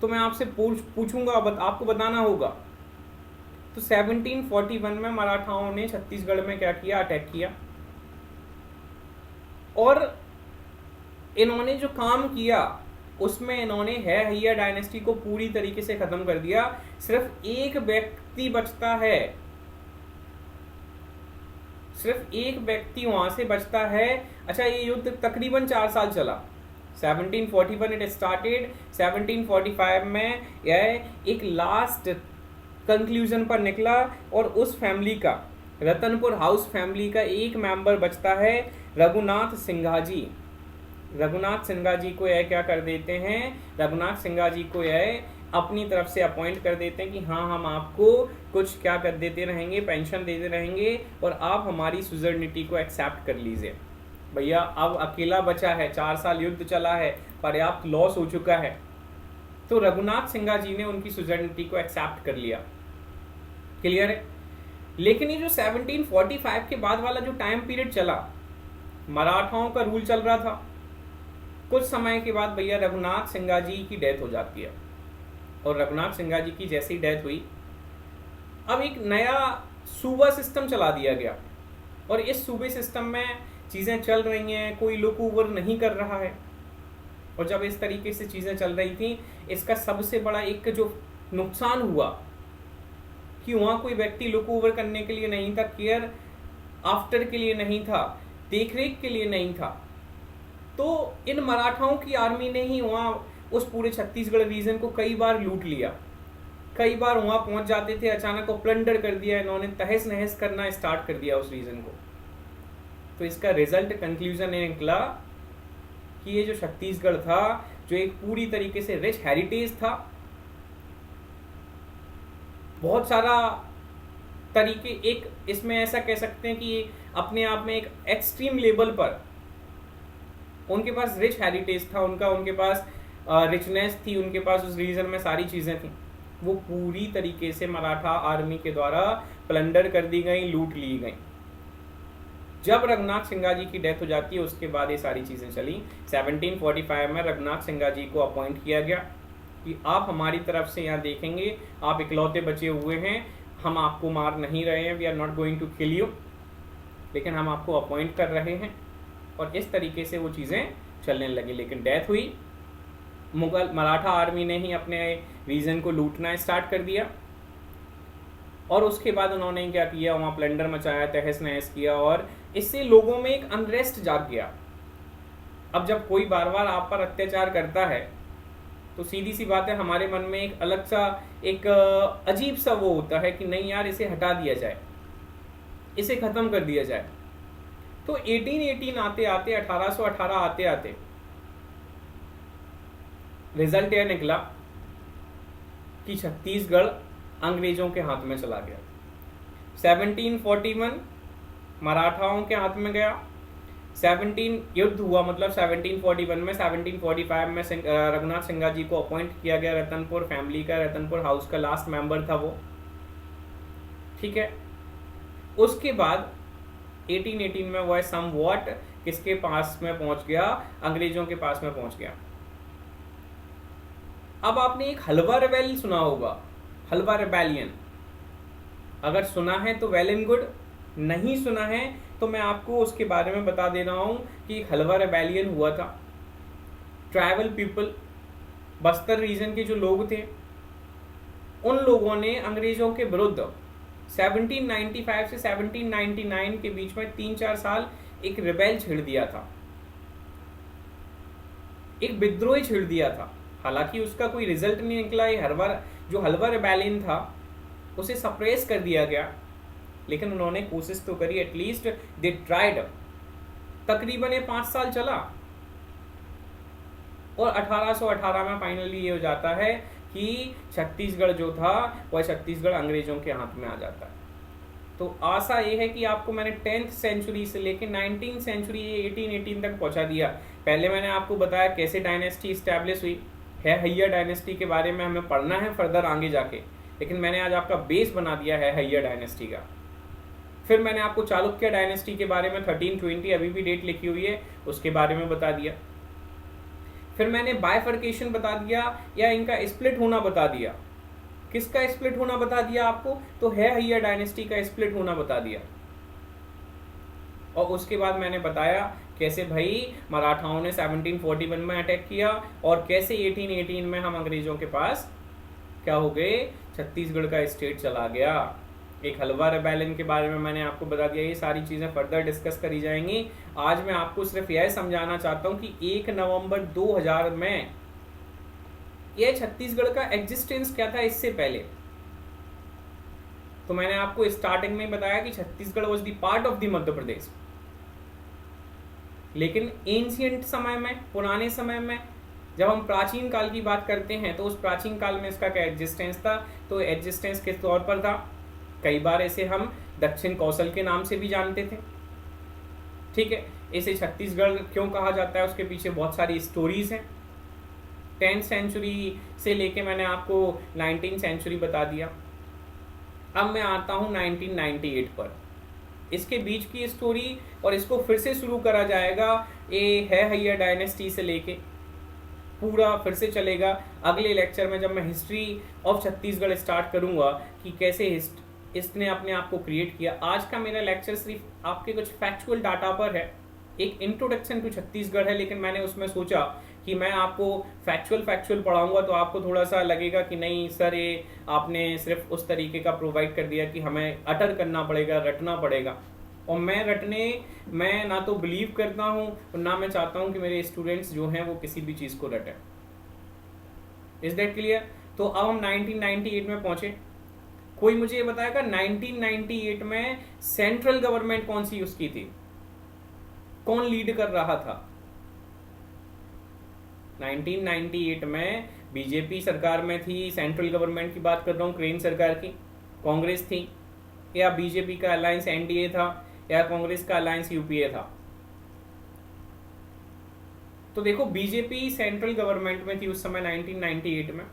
तो मैं आपसे पूछूंगा, आपको बताना होगा। तो 1741 में मराठाओं ने छत्तीसगढ़ में क्या किया? अटैक किया। और इन्होंने जो काम किया उसमें इन्होंने है डायनेस्टी को पूरी तरीके से खत्म कर दिया। सिर्फ एक व्यक्ति बचता है, सिर्फ एक व्यक्ति वहां से बचता है। अच्छा, ये युद्ध तकरीबन 4 साल चला। 1741 इट स्टार्टेड, 1745 में यह एक लास्ट कंक्लूजन पर निकला, और उस फैमिली का, रतनपुर हाउस फैमिली का एक मेंबर बचता है, रघुनाथ सिंघा जी। रघुनाथ सिंघा जी को यह क्या कर देते हैं? रघुनाथ सिंघा जी को यह अपनी तरफ से अपॉइंट कर देते हैं कि हाँ, हम आपको कुछ क्या कर देते रहेंगे? पेंशन देते रहेंगे, और आप हमारी सुजर्निटी को एक्सेप्ट कर लीजिए। भैया, अब अकेला बचा है, 4 साल युद्ध चला है, पर्याप्त लॉस हो चुका है। तो रघुनाथ सिंघा जी ने उनकी सुजर्निटी को एक्सेप्ट कर लिया। क्लियर है? लेकिन ये जो 1745 के बाद वाला जो टाइम पीरियड चला, मराठाओं का रूल चल रहा था। कुछ समय के बाद भैया रघुनाथ सिंघा जी की डेथ हो जाती है, और रघुनाथ सिंघा जी की जैसी डेथ हुई, अब एक नया सूबा सिस्टम चला दिया गया, और इस सूबे सिस्टम में चीज़ें चल रही हैं, कोई लुक ओवर नहीं कर रहा है। और जब इस तरीके से चीज़ें चल रही थी, इसका सबसे बड़ा एक जो नुकसान हुआ कि वहाँ कोई व्यक्ति लुक ओवर करने के लिए नहीं था, केयर आफ्टर के लिए नहीं था, देखरेख के लिए नहीं था। तो इन मराठाओं की आर्मी ने ही वहाँ उस पूरे छत्तीसगढ़ रीजन को कई बार लूट लिया, कई बार वहाँ पहुँच जाते थे, अचानक को प्लंडर कर दिया, इन्होंने तहस नहस करना स्टार्ट कर दिया उस रीजन को। तो इसका रिजल्ट कंक्लूजन निकला कि ये जो छत्तीसगढ़ था, जो एक पूरी तरीके से रिच हेरिटेज था, बहुत सारा तरीके, एक इसमें ऐसा कह सकते हैं कि अपने आप में एक एक्सट्रीम लेवल पर उनके पास रिच हेरिटेज था, उनके पास रिचनेस थी, उनके पास उस रीजन में सारी चीज़ें थी, वो पूरी तरीके से मराठा आर्मी के द्वारा प्लंडर कर दी गई, लूट ली गई। जब रघुनाथ सिंघा जी की डेथ हो जाती है, उसके बाद ये सारी चीज़ें चली। 1745 में रघुनाथ सिंघा जी को अपॉइंट किया गया कि आप हमारी तरफ से यहाँ देखेंगे, आप इकलौते बचे हुए हैं, हम आपको मार नहीं रहे हैं, we are not going to kill you, लेकिन हम आपको अपॉइंट कर रहे हैं। और इस तरीके से वो चीज़ें चलने लगी। लेकिन डेथ हुई मुगल मराठा आर्मी ने ही अपने रीजन को लूटना स्टार्ट कर दिया। और उसके बाद उन्होंने क्या किया, वहाँ प्लंडर मचाया, तहस नहस किया, और इससे लोगों में एक अनरेस्ट जाग गया। अब जब कोई बार बार आप पर अत्याचार करता है तो सीधी सी बात है, हमारे मन में एक अलग सा, एक अजीब सा वो होता है कि नहीं यार, इसे हटा दिया जाए, इसे खत्म कर दिया जाए। तो 1818 आते आते, 1818 आते आते रिजल्ट यह निकला कि छत्तीसगढ़ अंग्रेजों के हाथ में चला गया। 1741 मराठाओं के हाथ में गया। 17 युद्ध हुआ, मतलब 1741 में, 1745 में रघुनाथ सिंघा जी को अपॉइंट किया गया, रतनपुर फैमिली का, रतनपुर हाउस का लास्ट मेंबर था वो, ठीक है। उसके बाद 1818 में वह समवॉट किसके पास में पहुंच गया, अंग्रेजों के पास में पहुंच गया। अब आपने एक हलवा रिबेल सुना होगा, हलवा रिबेलियन, अगर सुना है तो वेल एंड गुड, नहीं सुना है तो मैं आपको उसके बारे में बता दे रहा हूं कि हलवा रिबेलियन हुआ था। ट्राइबल पीपल, बस्तर रीजन के जो लोग थे, उन लोगों ने अंग्रेजों के विरुद्ध 1795 से 1799 के बीच में 3-4 साल एक रिबेल छेड़ दिया था, एक विद्रोह छेड़ दिया था। हालांकि उसका कोई रिजल्ट नहीं निकला। ये हलवा रिबेलियन था उसे सप्रेस कर दिया गया, लेकिन उन्होंने कोशिश तो करी, एटलीस्ट दे ट्राइड। तकरीबन ये 5 साल चला और 1818 में फाइनली ये हो जाता है कि छत्तीसगढ़ जो था वह छत्तीसगढ़ अंग्रेजों के हाथ में आ जाता है। तो आशा ये है कि आपको मैंने 10th सेंचुरी से लेकर 19th सेंचुरी 1818 तक पहुंचा दिया। पहले मैंने आपको बताया कैसे डायनेस्टी स्टैब्लिश हुई है, हैया डायनेस्टी के बारे में हमें पढ़ना है फर्दर आगे जाके, लेकिन मैंने आज आपका बेस बना दिया है हैया डायनेस्टी का। फिर मैंने आपको चालुक्य डायनेस्टी के बारे में 1320 अभी भी डेट लिखी हुई है उसके बारे में बता दिया। फिर मैंने बाइफर्केशन बता दिया, या इनका स्प्लिट होना बता दिया। किसका स्प्लिट होना बता दिया आपको, तो है हैया डायनेस्टी का स्प्लिट होना बता दिया। और उसके बाद मैंने बताया कैसे भाई मराठाओं ने 1741 में अटैक किया और कैसे 1818 में हम अंग्रेजों के पास क्या हो गए, छत्तीसगढ़ का स्टेट चला गया। एक हलवा रिबेलियन के बारे में मैंने आपको बता दिया। ये सारी चीजें फर्दर डिस्कस करी जाएंगी। आज मैं आपको सिर्फ यह समझाना चाहता हूं कि 1 नवंबर 2000 में ये छत्तीसगढ़ का एग्जिस्टेंस क्या था इससे पहले। तो मैंने आपको स्टार्टिंग में बताया कि Chhattisgarh was the part of the Madhya Pradesh, लेकिन एंशिएंट समय में, पुराने समय में, जब हम प्राचीन काल की बात करते हैं तो उस प्राचीन काल में इसका क्या एग्जिस्टेंस था, तो एग्जिस्टेंस किस तौर पर था, कई बार इसे हम दक्षिण कौशल के नाम से भी जानते थे, ठीक है। इसे छत्तीसगढ़ क्यों कहा जाता है उसके पीछे बहुत सारी स्टोरीज हैं। 10th सेंचुरी से लेके मैंने आपको 19th सेंचुरी बता दिया। अब मैं आता हूँ 1998 पर, इसके बीच की स्टोरी, और इसको फिर से शुरू करा जाएगा। ये है हैया डायनेस्टी से लेके पूरा फिर से चलेगा। अगले लेक्चर में जब मैं हिस्ट्री ऑफ छत्तीसगढ़ स्टार्ट करूंगा कि कैसे इसने अपने आप को क्रिएट किया। आज का मेरा लेक्चर सिर्फ आपके कुछ फैक्चुअल डाटा पर है, एक इंट्रोडक्शन टू छत्तीसगढ़ है, लेकिन मैंने उसमें सोचा कि मैं आपको फैक्चुअल पढ़ाऊंगा तो आपको थोड़ा सा लगेगा कि नहीं सर, ये आपने सिर्फ उस तरीके का प्रोवाइड कर दिया कि हमें अटर करना पड़ेगा, रटना पड़ेगा। और मैं ना तो बिलीव करता हूँ और ना मैं चाहता हूँ कि मेरे स्टूडेंट्स जो हैं वो किसी भी चीज़ को रटें। Is that clear? तो अब हम 1998 में पहुंचे। कोई मुझे ये बताएगा 1998 में सेंट्रल गवर्नमेंट कौन सी उसकी थी, कौन लीड कर रहा था? 1998 में बीजेपी सरकार में थी, सेंट्रल गवर्नमेंट की बात कर रहा हूँ, क्रेन सरकार की, कांग्रेस थी, या बीजेपी का अलायंस एनडीए था, या कांग्रेस का अलायंस यूपीए था? तो देखो बीजेपी सेंट्रल गवर्नमेंट में थी उस समय 1998 में,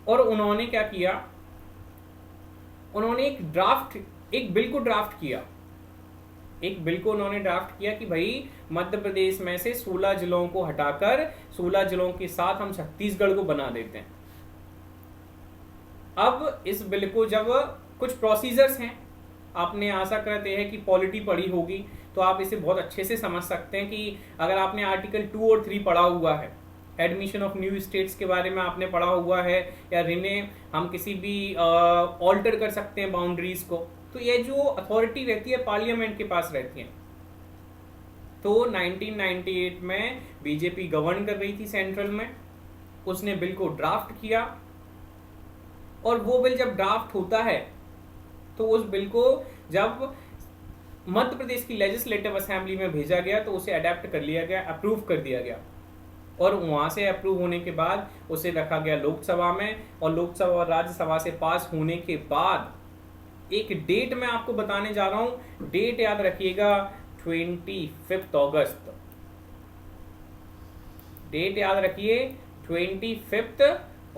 और उन्होंने क्या किया, उन्होंने एक बिल को ड्राफ्ट किया। एक बिल को उन्होंने ड्राफ्ट किया कि भाई मध्य प्रदेश में से 16 जिलों को हटाकर 16 जिलों के साथ हम छत्तीसगढ़ को बना देते हैं। अब इस बिल को जब कुछ प्रोसीजर्स हैं, आपने आशा करते हैं कि पॉलिटी पढ़ी होगी तो आप इसे बहुत अच्छे से समझ सकते हैं कि अगर आपने आर्टिकल 2 और 3 पढ़ा हुआ है एडमिशन ऑफ न्यू स्टेट्स के बारे में आपने पढ़ा हुआ है, या रिने हम किसी भी ऑल्टर कर सकते हैं बाउंड्रीज को, तो ये जो अथॉरिटी रहती है पार्लियामेंट के पास रहती है। तो 1998 में बीजेपी गवर्न कर रही थी सेंट्रल में, उसने बिल को ड्राफ्ट किया, और वो बिल जब ड्राफ्ट होता है तो उस बिल को जब मध्य प्रदेश की लेजिस्लेटिव असेंबली में भेजा गया तो उसे अडेप्ट कर लिया गया, अप्रूव कर दिया गया, और वहां से अप्रूव होने के बाद उसे रखा गया लोकसभा में, और लोकसभा और राज्यसभा से पास होने के बाद एक डेट मैं आपको बताने जा रहा हूं, डेट याद रखिएगा 25 अगस्त। डेट याद रखिए 25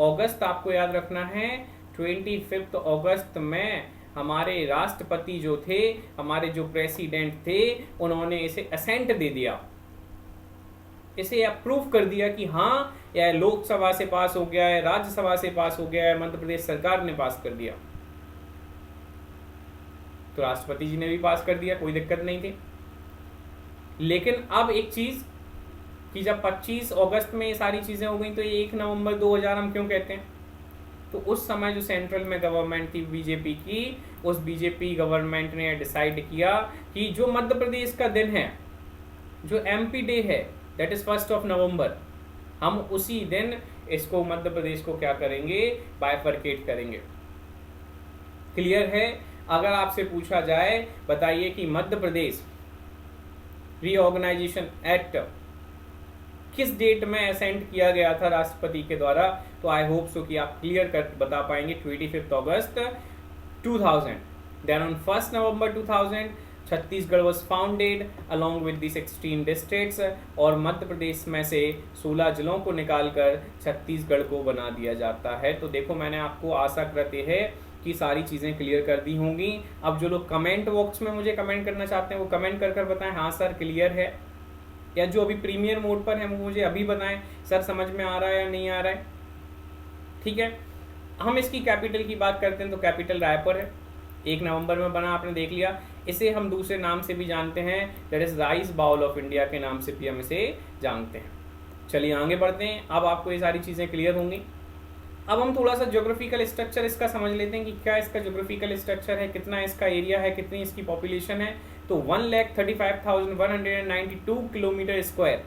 अगस्त आपको याद रखना है। 25 अगस्त में हमारे राष्ट्रपति जो थे, हमारे जो प्रेसिडेंट थे, उन्होंने इसे असेंट दे दिया, इसे अप्रूव कर दिया कि हाँ यह लोकसभा से पास हो गया है, राज्यसभा से पास हो गया है, मध्य प्रदेश सरकार ने पास कर दिया। तो राष्ट्रपति जी ने भी पास कर दिया, कोई दिक्कत नहीं थी। लेकिन अब एक चीज कि जब 25 अगस्त में ये सारी चीजें हो गई तो ये 1 नवंबर 2000 हम क्यों कहते हैं? तो उस समय जो सेंट्रल में गवर्नमेंट थी बीजेपी की, उस बीजेपी गवर्नमेंट ने डिसाइड किया कि जो मध्य प्रदेश का दिन है, जो एमपी डे है, दैट इज 1 नवंबर, हम उसी दिन इसको मध्य प्रदेश को क्या करेंगे, बाइफरकेट करेंगे। क्लियर है? अगर आपसे पूछा जाए बताइए कि मध्य प्रदेश रीऑर्गेनाइजेशन एक्ट किस डेट में असेंट किया गया था राष्ट्रपति के द्वारा, तो आई होप सो कि आप क्लियर कर बता पाएंगे 25 अगस्त 2000। देन ऑन 1 नवंबर 2000 Chhattisgarh was founded along with the 16 districts, और मध्य प्रदेश में से 16 जिलों को निकालकर छत्तीसगढ़ को बना दिया जाता है। तो देखो मैंने आपको आशा करते हैं कि सारी चीज़ें क्लियर कर दी होंगी। अब जो लोग कमेंट बॉक्स में मुझे कमेंट करना चाहते हैं वो कमेंट कर बताएं हाँ सर क्लियर है, या जो अभी प्रीमियर मोड पर है वो मुझे अभी बताएं सर समझ में आ रहा है या नहीं आ रहा है। ठीक है, हम इसकी कैपिटल की बात करते हैं तो कैपिटल रायपुर है, 1 नवंबर में बना, आपने देख लिया। इसे हम दूसरे नाम से भी जानते हैं, that is rice bowl of India के नाम से भी हम इसे जानते हैं। चलिए आगे बढ़ते हैं, अब आपको ये सारी चीज़ें क्लियर होंगी। अब हम थोड़ा सा ज्योग्राफिकल स्ट्रक्चर इसका समझ लेते हैं कि क्या इसका ज्योग्राफिकल स्ट्रक्चर है, कितना इसका एरिया है, कितनी इसकी पॉपुलेशन है। तो 1,35,192 किलोमीटर स्क्वायर,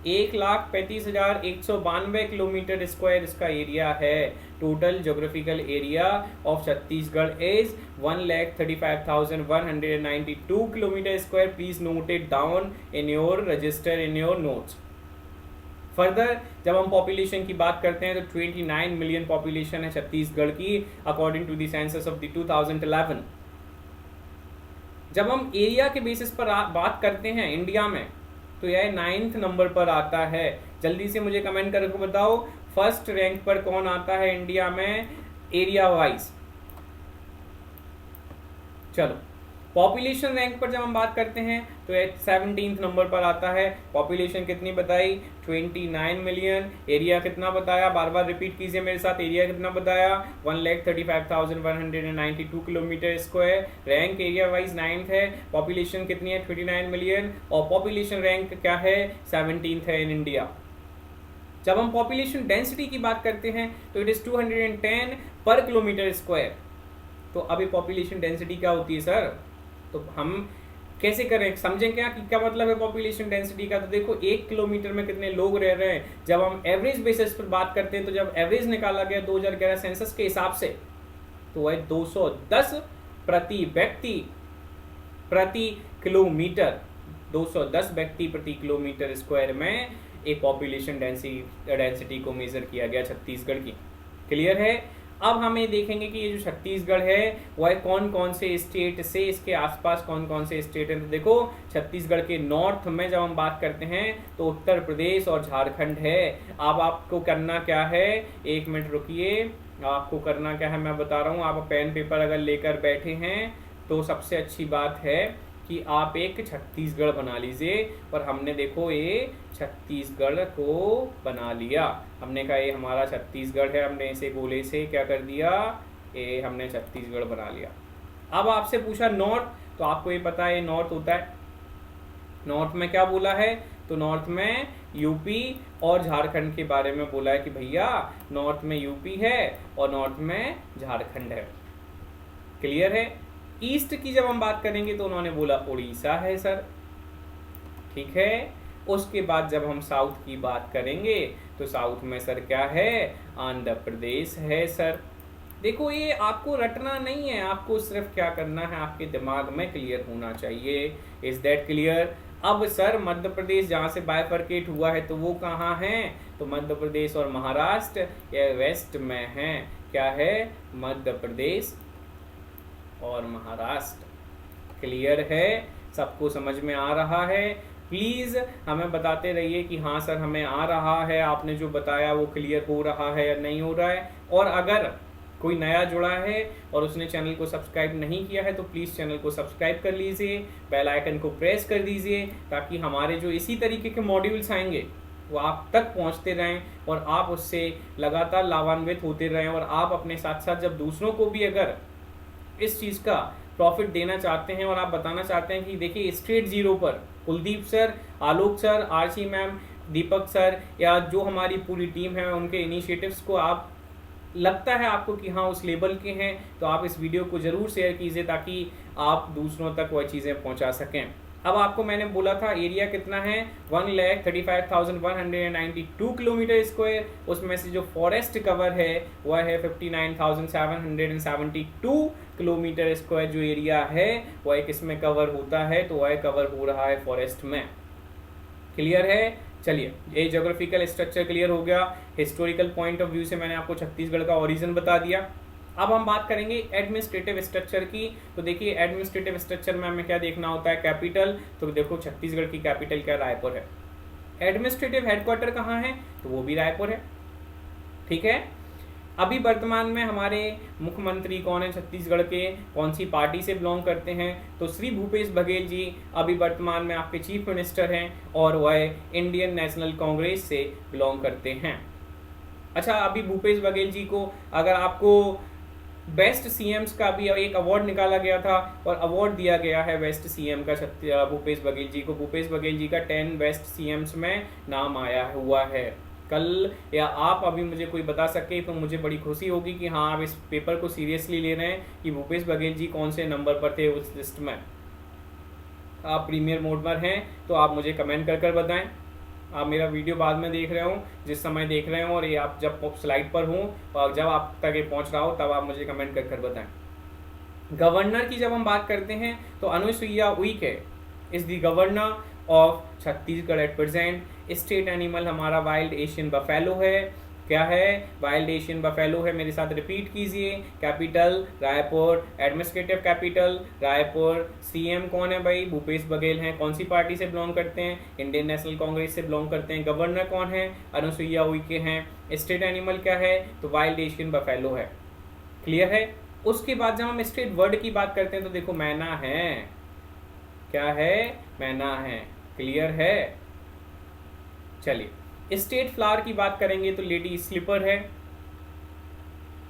1,35,192 किलोमीटर स्क्वायर इसका एरिया है। Total geographical area of Chhattisgarh is 1,35,192 kilometre square. Please note it down in your register, in your notes. Further जब हम पॉपुलेशन की बात करते हैं तो 29 मिलियन पॉपुलेशन है छत्तीसगढ़ की according to the census of the 2011। जब हम एरिया के बेसिस पर बात करते हैं इंडिया में तो यह 9th नंबर पर आता है। जल्दी से मुझे कमेंट करके बताओ फर्स्ट रैंक पर कौन आता है इंडिया में एरिया वाइज। चलो पॉपुलेशन रैंक पर जब हम बात करते हैं तो 17th नंबर पर आता है। पॉपुलेशन कितनी बताई? 29 मिलियन। एरिया कितना बताया? बार बार रिपीट कीजिए मेरे साथ, एरिया कितना बताया? 1,35,192 kilometre square. Rank area wise 9th है। पॉपुलेशन कितनी है? 29 मिलियन। और पॉपुलेशन रैंक क्या है? 17th है इन इंडिया। जब हम पॉपुलेशन डेंसिटी की बात करते हैं तो इट इज 210 पर किलोमीटर स्क्वायर। तो अभी पॉपुलेशन डेंसिटी क्या होती है सर? तो हम कैसे करें, समझें क्या कि क्या मतलब है पॉपुलेशन डेंसिटी का? तो देखो 1 किलोमीटर में कितने लोग रह रहे हैं। जब हम एवरेज बेसिस पर बात करते हैं तो जब एवरेज निकाला गया 2011 सेंसस के हिसाब से तो वह 210 प्रति व्यक्ति प्रति किलोमीटर, 210 व्यक्ति प्रति किलोमीटर स्क्वायर में एक पॉपुलेशन डेंसिटी को मेजर किया गया छत्तीसगढ़ की। क्लियर है? अब हमें देखेंगे कि ये जो छत्तीसगढ़ है वह कौन कौन से स्टेट से, इसके आसपास कौन कौन से स्टेट हैं। तो देखो छत्तीसगढ़ के नॉर्थ में जब हम बात करते हैं तो उत्तर प्रदेश और झारखंड है। अब आपको करना क्या है, 1 मिनट रुकिए, आपको करना क्या है मैं बता रहा हूँ। आप पेन पेपर अगर लेकर बैठे हैं तो सबसे अच्छी बात है कि आप एक छत्तीसगढ़ बना लीजिए। और हमने देखो ये छत्तीसगढ़ को बना लिया, हमने कहा ये हमारा छत्तीसगढ़ है, हमने इसे गोले से क्या कर दिया, ये हमने छत्तीसगढ़ बना लिया। अब आपसे पूछा नॉर्थ, तो आपको ये पता है नॉर्थ होता है। नॉर्थ में क्या बोला है? तो नॉर्थ में यूपी और झारखंड के बारे में बोला है कि भैया नॉर्थ में यूपी है और नॉर्थ में झारखंड है। क्लियर है। ईस्ट की जब हम बात करेंगे तो उन्होंने बोला उड़ीसा है सर, ठीक है। उसके बाद जब हम साउथ की बात करेंगे तो साउथ में सर क्या है, आंध्र प्रदेश है सर। देखो ये आपको रटना नहीं है, आपको सिर्फ क्या करना है, आपके दिमाग में क्लियर होना चाहिए। Is that clear. अब सर मध्य प्रदेश जहाँ से बाइफरकेट हुआ है तो वो कहाँ है, तो मध्य प्रदेश और महाराष्ट्र ये वेस्ट में है। क्या है, मध्य प्रदेश और महाराष्ट्र। क्लियर है, सबको समझ में आ रहा है। प्लीज़ हमें बताते रहिए कि हाँ सर हमें आ रहा है, आपने जो बताया वो क्लियर हो रहा है या नहीं हो रहा है। और अगर कोई नया जुड़ा है और उसने चैनल को सब्सक्राइब नहीं किया है तो प्लीज़ चैनल को सब्सक्राइब कर लीजिए, बेल आइकन को प्रेस कर दीजिए, ताकि हमारे जो इसी तरीके के मॉड्यूल्स आएंगे वो आप तक पहुंचते रहें और आप उससे लगातार लाभान्वित होते रहें। और आप अपने साथ साथ जब दूसरों को भी अगर इस चीज़ का प्रॉफिट देना चाहते हैं और आप बताना चाहते हैं कि देखिए स्ट्रेट जीरो पर कुलदीप सर, आलोक सर, आरसी मैम, दीपक सर या जो हमारी पूरी टीम है उनके इनिशिएटिव्स को आप लगता है आपको कि हाँ उस लेवल के हैं, तो आप इस वीडियो को ज़रूर शेयर कीजिए ताकि आप दूसरों तक वह चीज़ें पहुंचा सकें। अब आपको मैंने बोला था एरिया कितना है, 1,35,192 किलोमीटर स्क्वायर। उसमें से जो फॉरेस्ट कवर है वह है 59,772 किलोमीटर स्क्वायर। जो एरिया है वह किसमें कवर होता है, तो वह कवर हो रहा है फॉरेस्ट में। क्लियर है। चलिए ये ज्योग्राफिकल स्ट्रक्चर क्लियर हो गया। हिस्टोरिकल पॉइंट ऑफ व्यू से मैंने आपको छत्तीसगढ़ का ओरिजिन बता दिया। अब हम बात करेंगे एडमिनिस्ट्रेटिव स्ट्रक्चर की। तो देखिए एडमिनिस्ट्रेटिव स्ट्रक्चर में हमें क्या देखना होता है, कैपिटल। तो देखो छत्तीसगढ़ की कैपिटल क्या, रायपुर है। एडमिनिस्ट्रेटिव हेडक्वार्टर कहाँ है, तो वो भी रायपुर है, ठीक है। अभी वर्तमान में हमारे मुख्यमंत्री कौन है छत्तीसगढ़ के, कौन सी पार्टी से बिलोंग करते हैं, तो श्री भूपेश बघेल जी अभी वर्तमान में आपके चीफ मिनिस्टर हैं और वह इंडियन नेशनल कांग्रेस से बिलोंग करते हैं। अच्छा, अभी भूपेश बघेल जी को अगर आपको बेस्ट सीएम्स का भी एक अवार्ड निकाला गया था और अवार्ड दिया गया है बेस्ट सीएम का भूपेश बघेल जी को। भूपेश बघेल जी का 10 बेस्ट सीएम्स में नाम आया हुआ है। कल या आप अभी मुझे कोई बता सके तो मुझे बड़ी खुशी होगी कि हाँ आप इस पेपर को सीरियसली ले रहे हैं कि भूपेश बघेल जी कौन से नंबर पर थे उस लिस्ट में। आप प्रीमियर मोड पर हैं तो आप मुझे कमेंट कर बताएं। आप मेरा वीडियो बाद में देख रहे हो, जिस समय देख रहे हो, और ये आप जब स्लाइड पर हो और जब आप तक ये पहुंच रहा हो तब आप मुझे कमेंट कर बताएं। गवर्नर की जब हम बात करते हैं तो Anusuiya Uikey is the governor of Chhattisgarh at present. State animal हमारा वाइल्ड एशियन बफेलो है। क्या है, वाइल्ड एशियन बफेलो है। मेरे साथ रिपीट कीजिए। Capital Raipur, administrative capital Raipur. CM कौन है भाई, भूपेश बघेल हैं। कौन सी पार्टी से बिलोंग करते हैं, इंडियन नेशनल कांग्रेस से बिलोंग करते हैं। गवर्नर कौन है, अनुसुईया उइके हैं। स्टेट एनिमल क्या है, तो वाइल्ड एशियन बफेलो है। क्लियर है। उसके बाद जब हम स्टेट वर्ड की बात करते हैं तो देखो मैना है। क्या है, मैना है। क्लियर है। चलिए स्टेट फ्लावर की बात करेंगे तो लेडी स्लीपर है।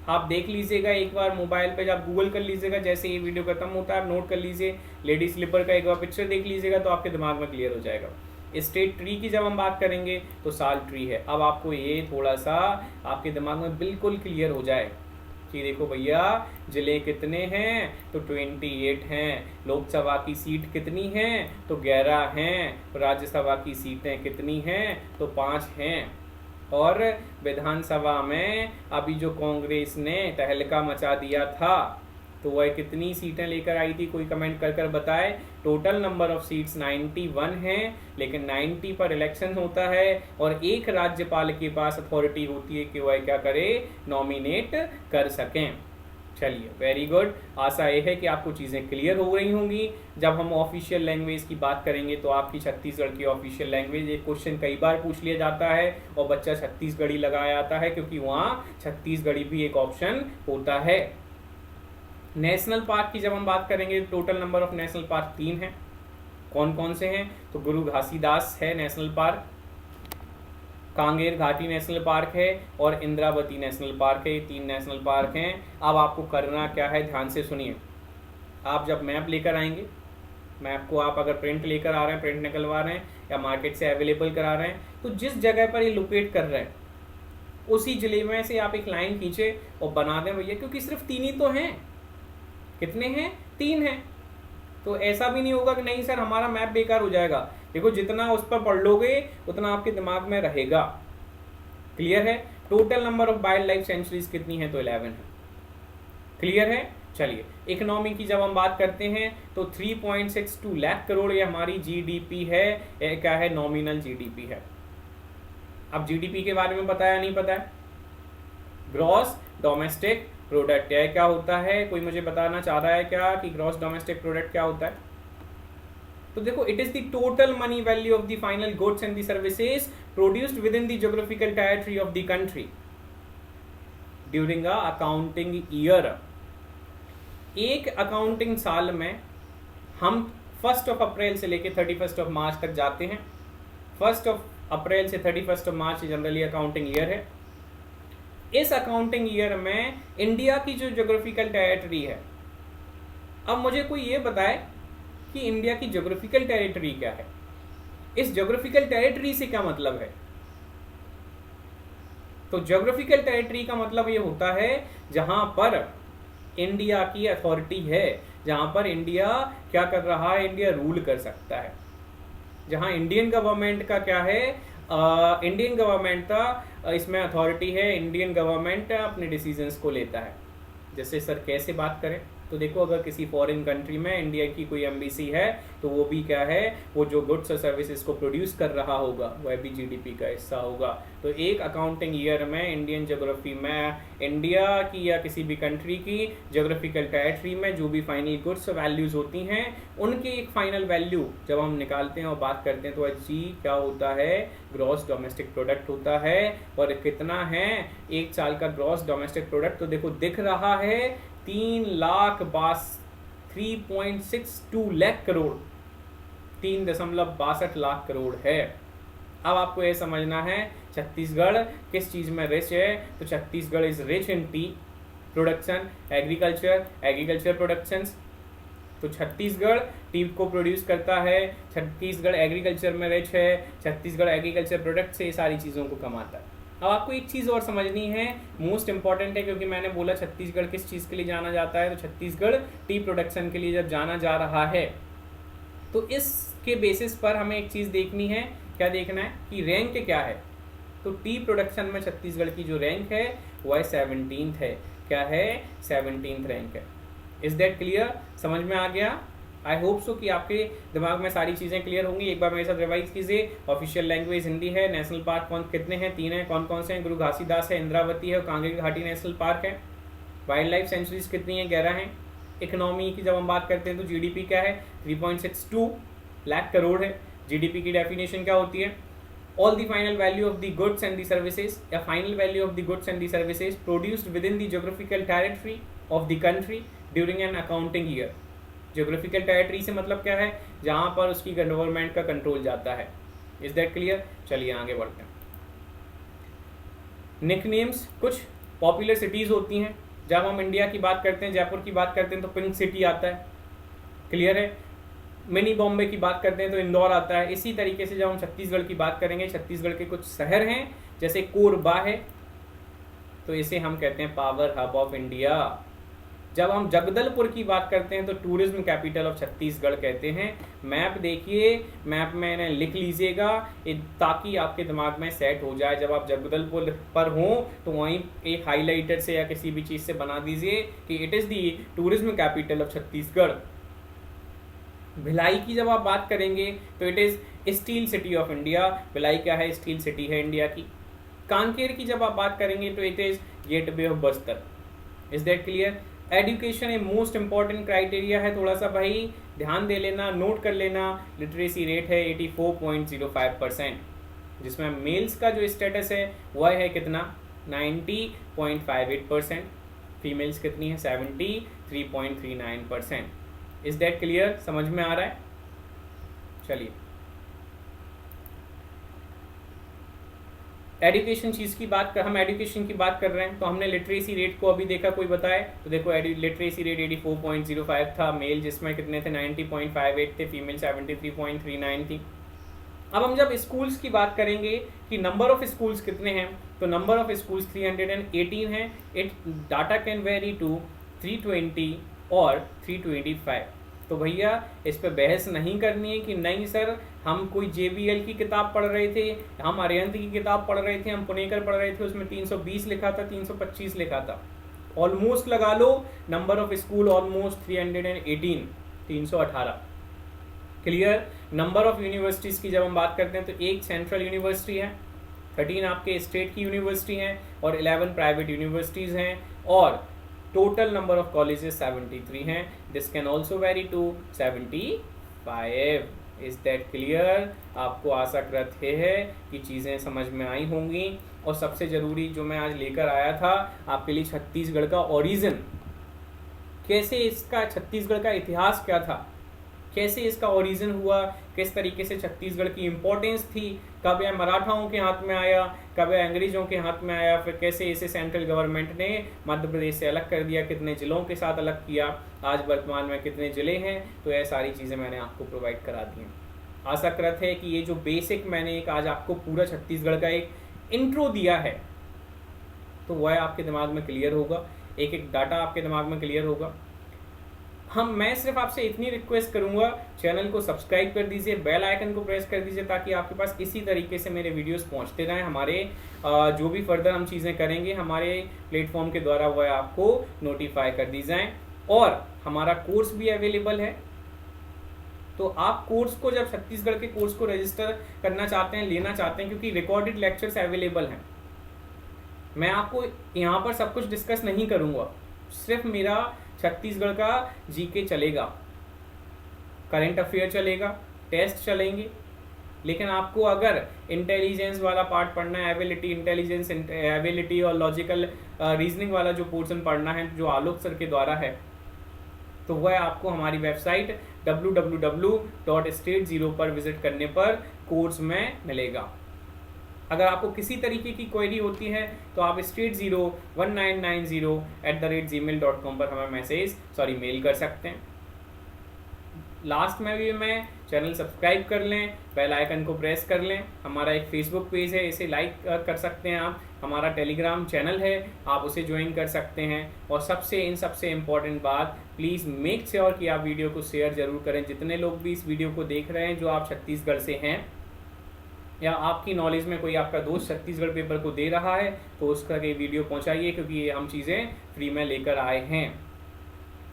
आप देख लीजिएगा एक बार मोबाइल पे, जब गूगल कर लीजिएगा जैसे ये वीडियो खत्म होता है आप नोट कर लीजिए, लेडी स्लीपर का एक बार पिक्चर देख लीजिएगा तो आपके दिमाग में क्लियर हो जाएगा। स्टेट ट्री की जब हम बात करेंगे तो साल ट्री है। अब आपको ये थोड़ा सा आपके दिमाग में बिल्कुल क्लियर हो जाए कि देखो भैया जिले कितने हैं, तो 28 हैं। लोकसभा की सीट कितनी हैं, तो 11 हैं। राज्यसभा की सीटें कितनी हैं, तो 5 हैं। और विधानसभा में अभी जो कांग्रेस ने तहलका मचा दिया था तो वह कितनी सीटें लेकर आई थी, कोई कमेंट कर बताए। टोटल नंबर ऑफ सीट्स 91 हैं, लेकिन 90 पर इलेक्शन होता है और एक राज्यपाल के पास अथॉरिटी होती है कि वह क्या करे, नॉमिनेट कर सकें। चलिए वेरी गुड। आशा यह है कि आपको चीज़ें क्लियर हो रही होंगी। जब हम ऑफिशियल लैंग्वेज की बात करेंगे तो आपकी छत्तीसगढ़ की ऑफिशियल लैंग्वेज, एक क्वेश्चन कई बार पूछ लिया जाता है और बच्चा छत्तीसगढ़ी लगाया जाता है क्योंकि वहाँ छत्तीसगढ़ी भी एक ऑप्शन होता है। नेशनल पार्क की जब हम बात करेंगे total number of national park 3 हैं। कौन कौन से हैं, तो गुरु घासीदास है नेशनल पार्क, कांगेर घाटी नेशनल पार्क है और इंद्रावती नेशनल पार्क है। ये 3 नेशनल पार्क हैं। अब आपको करना क्या है, ध्यान से सुनिए। आप जब मैप लेकर आएंगे, मैप को आप अगर प्रिंट लेकर आ रहे हैं, प्रिंट निकलवा रहे हैं, या मार्केट से अवेलेबल करा रहे हैं, तो जिस जगह पर ये लोकेट कर रहे हैं उसी जिले में से आप एक लाइन खींचे और बना दें भैया, क्योंकि सिर्फ 3 ही तो हैं। कितने हैं? 3 हैं। तो ऐसा भी नहीं होगा कि नहीं सर हमारा मैप बेकार हो जाएगा। देखो जितना उस पर पढ़ लोगे उतना आपके दिमाग में रहेगा। क्लियर है? Total number of wild life sanctuaries कितनी है? तो 11 है। क्लियर है? चलिए, इकोनॉमी की जब हम बात करते हैं तो 3.62 लाख करोड़ ये हमारी जीडीपी है। क्या है? नॉमिनल जीडीपी है। अब जीडीपी के बारे में पता है या नहीं पता है? ग्रॉस डोमेस्टिक प्रोडक्ट है, क्या होता है? कोई मुझे बताना चाह रहा है क्या कि ग्रॉस डोमेस्टिक प्रोडक्ट क्या होता है? तो देखो, it is the total money value of the final goods and the services produced within the geographical territory of the country during a accounting year. एक अकाउंटिंग साल में हम 1 अप्रैल से लेकर 31 मार्च तक जाते हैं। 1 अप्रैल से 31 मार्च जनरली अकाउंटिंग ईयर है। इस अकाउंटिंग ईयर में इंडिया की जो ज्योग्राफिकल टेरिटरी है, अब मुझे कोई ये बताए कि इंडिया की ज्योग्राफिकल टेरिटरी क्या है? इस ज्योग्राफिकल टेरिटरी से क्या मतलब है? तो ज्योग्राफिकल टेरिटरी का मतलब ये होता है जहां पर इंडिया की अथॉरिटी है, जहां पर इंडिया क्या कर रहा है? इंडिया रूल कर सकता है। जहां इंडियन गवर्नमेंट का क्या है? इंडियन गवर्नमेंट का इसमें अथॉरिटी है। इंडियन गवर्नमेंट अपने डिसीजंस को लेता है। जैसे सर कैसे बात करें? तो देखो, अगर किसी फॉरेन कंट्री में इंडिया की कोई एम्बेसी है तो वो भी क्या है? वो जो गुड्स और सर्विसेज को प्रोड्यूस कर रहा होगा वह भी जीडीपी का हिस्सा होगा। तो एक अकाउंटिंग ईयर में इंडियन ज्योग्राफी में इंडिया की या किसी भी कंट्री की ज्योग्राफिकल टेरिटरी में जो भी फाइनल गुड्स वैल्यूज होती हैं उनकी एक फाइनल वैल्यू जब हम निकालते हैं और बात करते हैं तो जी क्या होता है? ग्रॉस डोमेस्टिक प्रोडक्ट होता है। और कितना है एक साल का ग्रॉस डोमेस्टिक प्रोडक्ट? तो देखो दिख रहा है 3.62 लाख करोड़, 3.62 लाख करोड़ है। अब आपको यह समझना है छत्तीसगढ़ किस चीज में रिच है। तो Chhattisgarh is rich in T production, agriculture productions. तो छत्तीसगढ़ टी को प्रोड्यूस करता है, छत्तीसगढ़ एग्रीकल्चर में रिच है, छत्तीसगढ़ एग्रीकल्चर प्रोडक्ट से ये सारी चीज़ों को कमाता है। अब आपको एक चीज़ और समझनी है, मोस्ट इंपॉर्टेंट है, क्योंकि मैंने बोला छत्तीसगढ़ किस चीज़ के लिए जाना जाता है। तो छत्तीसगढ़ टी प्रोडक्शन के लिए जब जाना जा रहा है तो इसके बेसिस पर हमें एक चीज़ देखनी है। क्या देखना है? कि रैंक क्या है। तो टी प्रोडक्शन में छत्तीसगढ़ की जो रैंक है वह 17th है। क्या है? 17th रैंक है। Is that clear? समझ में आ गया? आई होप सो कि आपके दिमाग में सारी चीज़ें क्लियर होंगी। एक बार मेरे साथ रिवाइज कीजिए। ऑफिशियल लैंग्वेज हिंदी है। नेशनल पार्क कितने हैं? 3 हैं। कौन कौन से हैं? गुरु घासीदास है, इंद्रावती है और कांगेर घाटी नेशनल पार्क है। वाइल्ड लाइफ सेंचुरीज कितनी है? 11 हैं। इकोनॉमी की जब हम बात करते हैं तो जीडीपी क्या है? 3.62 लाख करोड़ है। जीडीपी की डेफिनेशन क्या होती है? All the final value of the goods and the services या final value of the goods and the services produced within the geographical territory of the country during an accounting year. Geographical territory से मतलब क्या है? जहां पर उसकी government का control जाता है। Is that clear? चलिए आगे बढ़ते हैं। निकनेम्स, कुछ पॉपुलर सिटीज होती हैं। जब हम इंडिया की बात करते हैं, जयपुर की बात करते हैं तो पिंक सिटी आता है। क्लियर है? मिनी बॉम्बे की बात करते हैं तो इंदौर आता है। इसी तरीके से जब हम छत्तीसगढ़ की बात करेंगे, छत्तीसगढ़ के कुछ शहर हैं जैसे कोरबा है, तो इसे हम कहते हैं पावर हब ऑफ इंडिया। जब हम जगदलपुर की बात करते हैं तो टूरिज्म कैपिटल ऑफ छत्तीसगढ़ कहते हैं। मैप देखिए, मैप में लिख लीजिएगा ताकि आपके दिमाग में सेट हो जाए। जब आप जगदलपुर पर हों तो वहीं एक हाईलाइटर से या किसी भी चीज़ से बना दीजिए कि it is the tourism capital of Chhattisgarh. Bhilai की जब आप बात करेंगे तो it is steel city of India. Bhilai क्या है? स्टील सिटी है इंडिया की। कांकेर की जब आप बात करेंगे तो it is gateway of Bastar. Is that clear? Education a most important criteria है, थोड़ा सा भाई ध्यान दे लेना, नोट कर लेना। लिटरेसी रेट है 84.05%, जिसमें मेल्स का जो स्टेटस है वह है कितना? 90.58%। फीमेल्स कितनी है? 73.39%। Is that clear? समझ में आ रहा है? चलिए, एजुकेशन चीज़ की बात कर, हम एजुकेशन की बात कर रहे हैं तो हमने लिटरेसी रेट को अभी देखा, कोई बताए? तो देखो लिटरेसी रेट 84.05 था, मेल जिसमें कितने थे? 90.58 थे, फीमेल 73.39 थी। अब हम जब स्कूल्स की बात करेंगे कि नंबर ऑफ स्कूल्स कितने हैं, तो नंबर ऑफ स्कूल्स 318 है। It data can vary to 320 और 325। तो भैया इस पे बहस नहीं करनी है कि नहीं सर हम कोई JBL की किताब पढ़ रहे थे, हम अरिहंत की किताब पढ़ रहे थे, हम पुणेकर पढ़ रहे थे, उसमें 320 लिखा था, 325 लिखा था। ऑलमोस्ट लगा लो, number of school almost 318, 318। Clear. Number of universities की जब हम बात करते हैं तो एक सेंट्रल यूनिवर्सिटी है, 13 आपके स्टेट की यूनिवर्सिटी हैं और 11 प्राइवेट यूनिवर्सिटीज़ हैं, और टोटल नंबर ऑफ कॉलेजेस 73 हैं। This can also vary to 75। Is that clear? आपको आशा करते है कि चीज़ें समझ में आई होंगी। और सबसे ज़रूरी जो मैं आज लेकर आया था आपके लिए, छत्तीसगढ़ का ओरिजिन, कैसे इसका, छत्तीसगढ़ का इतिहास क्या था, कैसे इसका ओरिजिन हुआ, किस तरीके से छत्तीसगढ़ की इम्पोर्टेंस थी, कब यह मराठाओं के हाथ में आया, कब यह अंग्रेजों के हाथ में आया, फिर कैसे इसे सेंट्रल गवर्नमेंट ने मध्य प्रदेश से अलग कर दिया, कितने जिलों के साथ अलग किया, आज वर्तमान में कितने जिले हैं। तो यह सारी चीज़ें मैंने आपको प्रोवाइड करा दी हैं। आशा करते है कि ये जो बेसिक मैंने एक आज आपको पूरा छत्तीसगढ़ का एक इंट्रो दिया है, तो वह आपके दिमाग में क्लियर होगा, एक एक डाटा आपके दिमाग में क्लियर होगा। मैं सिर्फ आपसे इतनी रिक्वेस्ट करूंगा, चैनल को सब्सक्राइब कर दीजिए, बेल आइकन को प्रेस कर दीजिए, ताकि आपके पास इसी तरीके से मेरे वीडियोस पहुंचते रहें। हमारे जो भी फर्दर हम चीज़ें करेंगे हमारे प्लेटफॉर्म के द्वारा वह आपको नोटिफाई कर दी जाएँ। और हमारा कोर्स भी अवेलेबल है, तो आप कोर्स को, जब छत्तीसगढ़ के कोर्स को रजिस्टर करना चाहते हैं, लेना चाहते हैं, क्योंकि रिकॉर्डेड लेक्चर्स अवेलेबल हैं। मैं आपको यहाँ पर सब कुछ डिस्कस नहीं करूँगा, सिर्फ मेरा छत्तीसगढ़ का जीके चलेगा, करंट अफेयर चलेगा, टेस्ट चलेंगे। लेकिन आपको अगर इंटेलिजेंस वाला पार्ट पढ़ना है, एबिलिटी, इंटेलिजेंस, एबिलिटी और लॉजिकल रीजनिंग वाला जो पोर्शन पढ़ना है, जो आलोक सर के द्वारा है, तो वह आपको हमारी वेबसाइट www.state0 पर विजिट करने पर कोर्स में मिलेगा। अगर आपको किसी तरीके की क्वेरी होती है तो आप state01990@gmail.com पर हमें मेल कर सकते हैं। लास्ट में भी मैं चैनल सब्सक्राइब कर लें, बेल आइकन को प्रेस कर लें। हमारा एक फेसबुक पेज है, इसे लाइक कर सकते हैं आप। हमारा टेलीग्राम चैनल है, आप उसे ज्वाइन कर सकते हैं। और सबसे इम्पॉर्टेंट बात, प्लीज़ मेक श्योर कि आप वीडियो को शेयर जरूर करें। जितने लोग भी इस वीडियो को देख रहे हैं जो आप छत्तीसगढ़ से हैं, या आपकी नॉलेज में कोई आपका दोस्त छत्तीसगढ़ पेपर को दे रहा है, तो उसका ये वीडियो पहुंचाइए, क्योंकि ये हम चीज़ें फ्री में लेकर आए हैं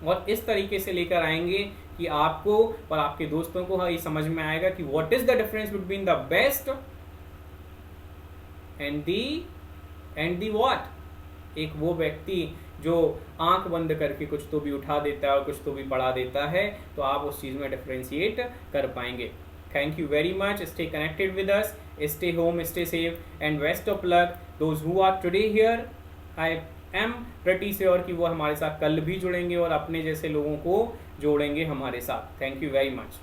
और इस तरीके से लेकर आएंगे कि आपको और आपके दोस्तों को ये समझ में आएगा कि what is the difference between the best and the what. एक वो व्यक्ति जो आंख बंद करके कुछ तो भी उठा देता है और कुछ तो भी पढ़ा देता है, तो आप उस चीज़ में डिफरेंशिएट कर पाएंगे। Thank you very much. Stay connected with us. Stay home, stay safe, and best of luck. Those who are today here, I am pretty sure कि वो हमारे साथ कल भी जुड़ेंगे और अपने जैसे लोगों को जोड़ेंगे हमारे साथ। Thank you very much.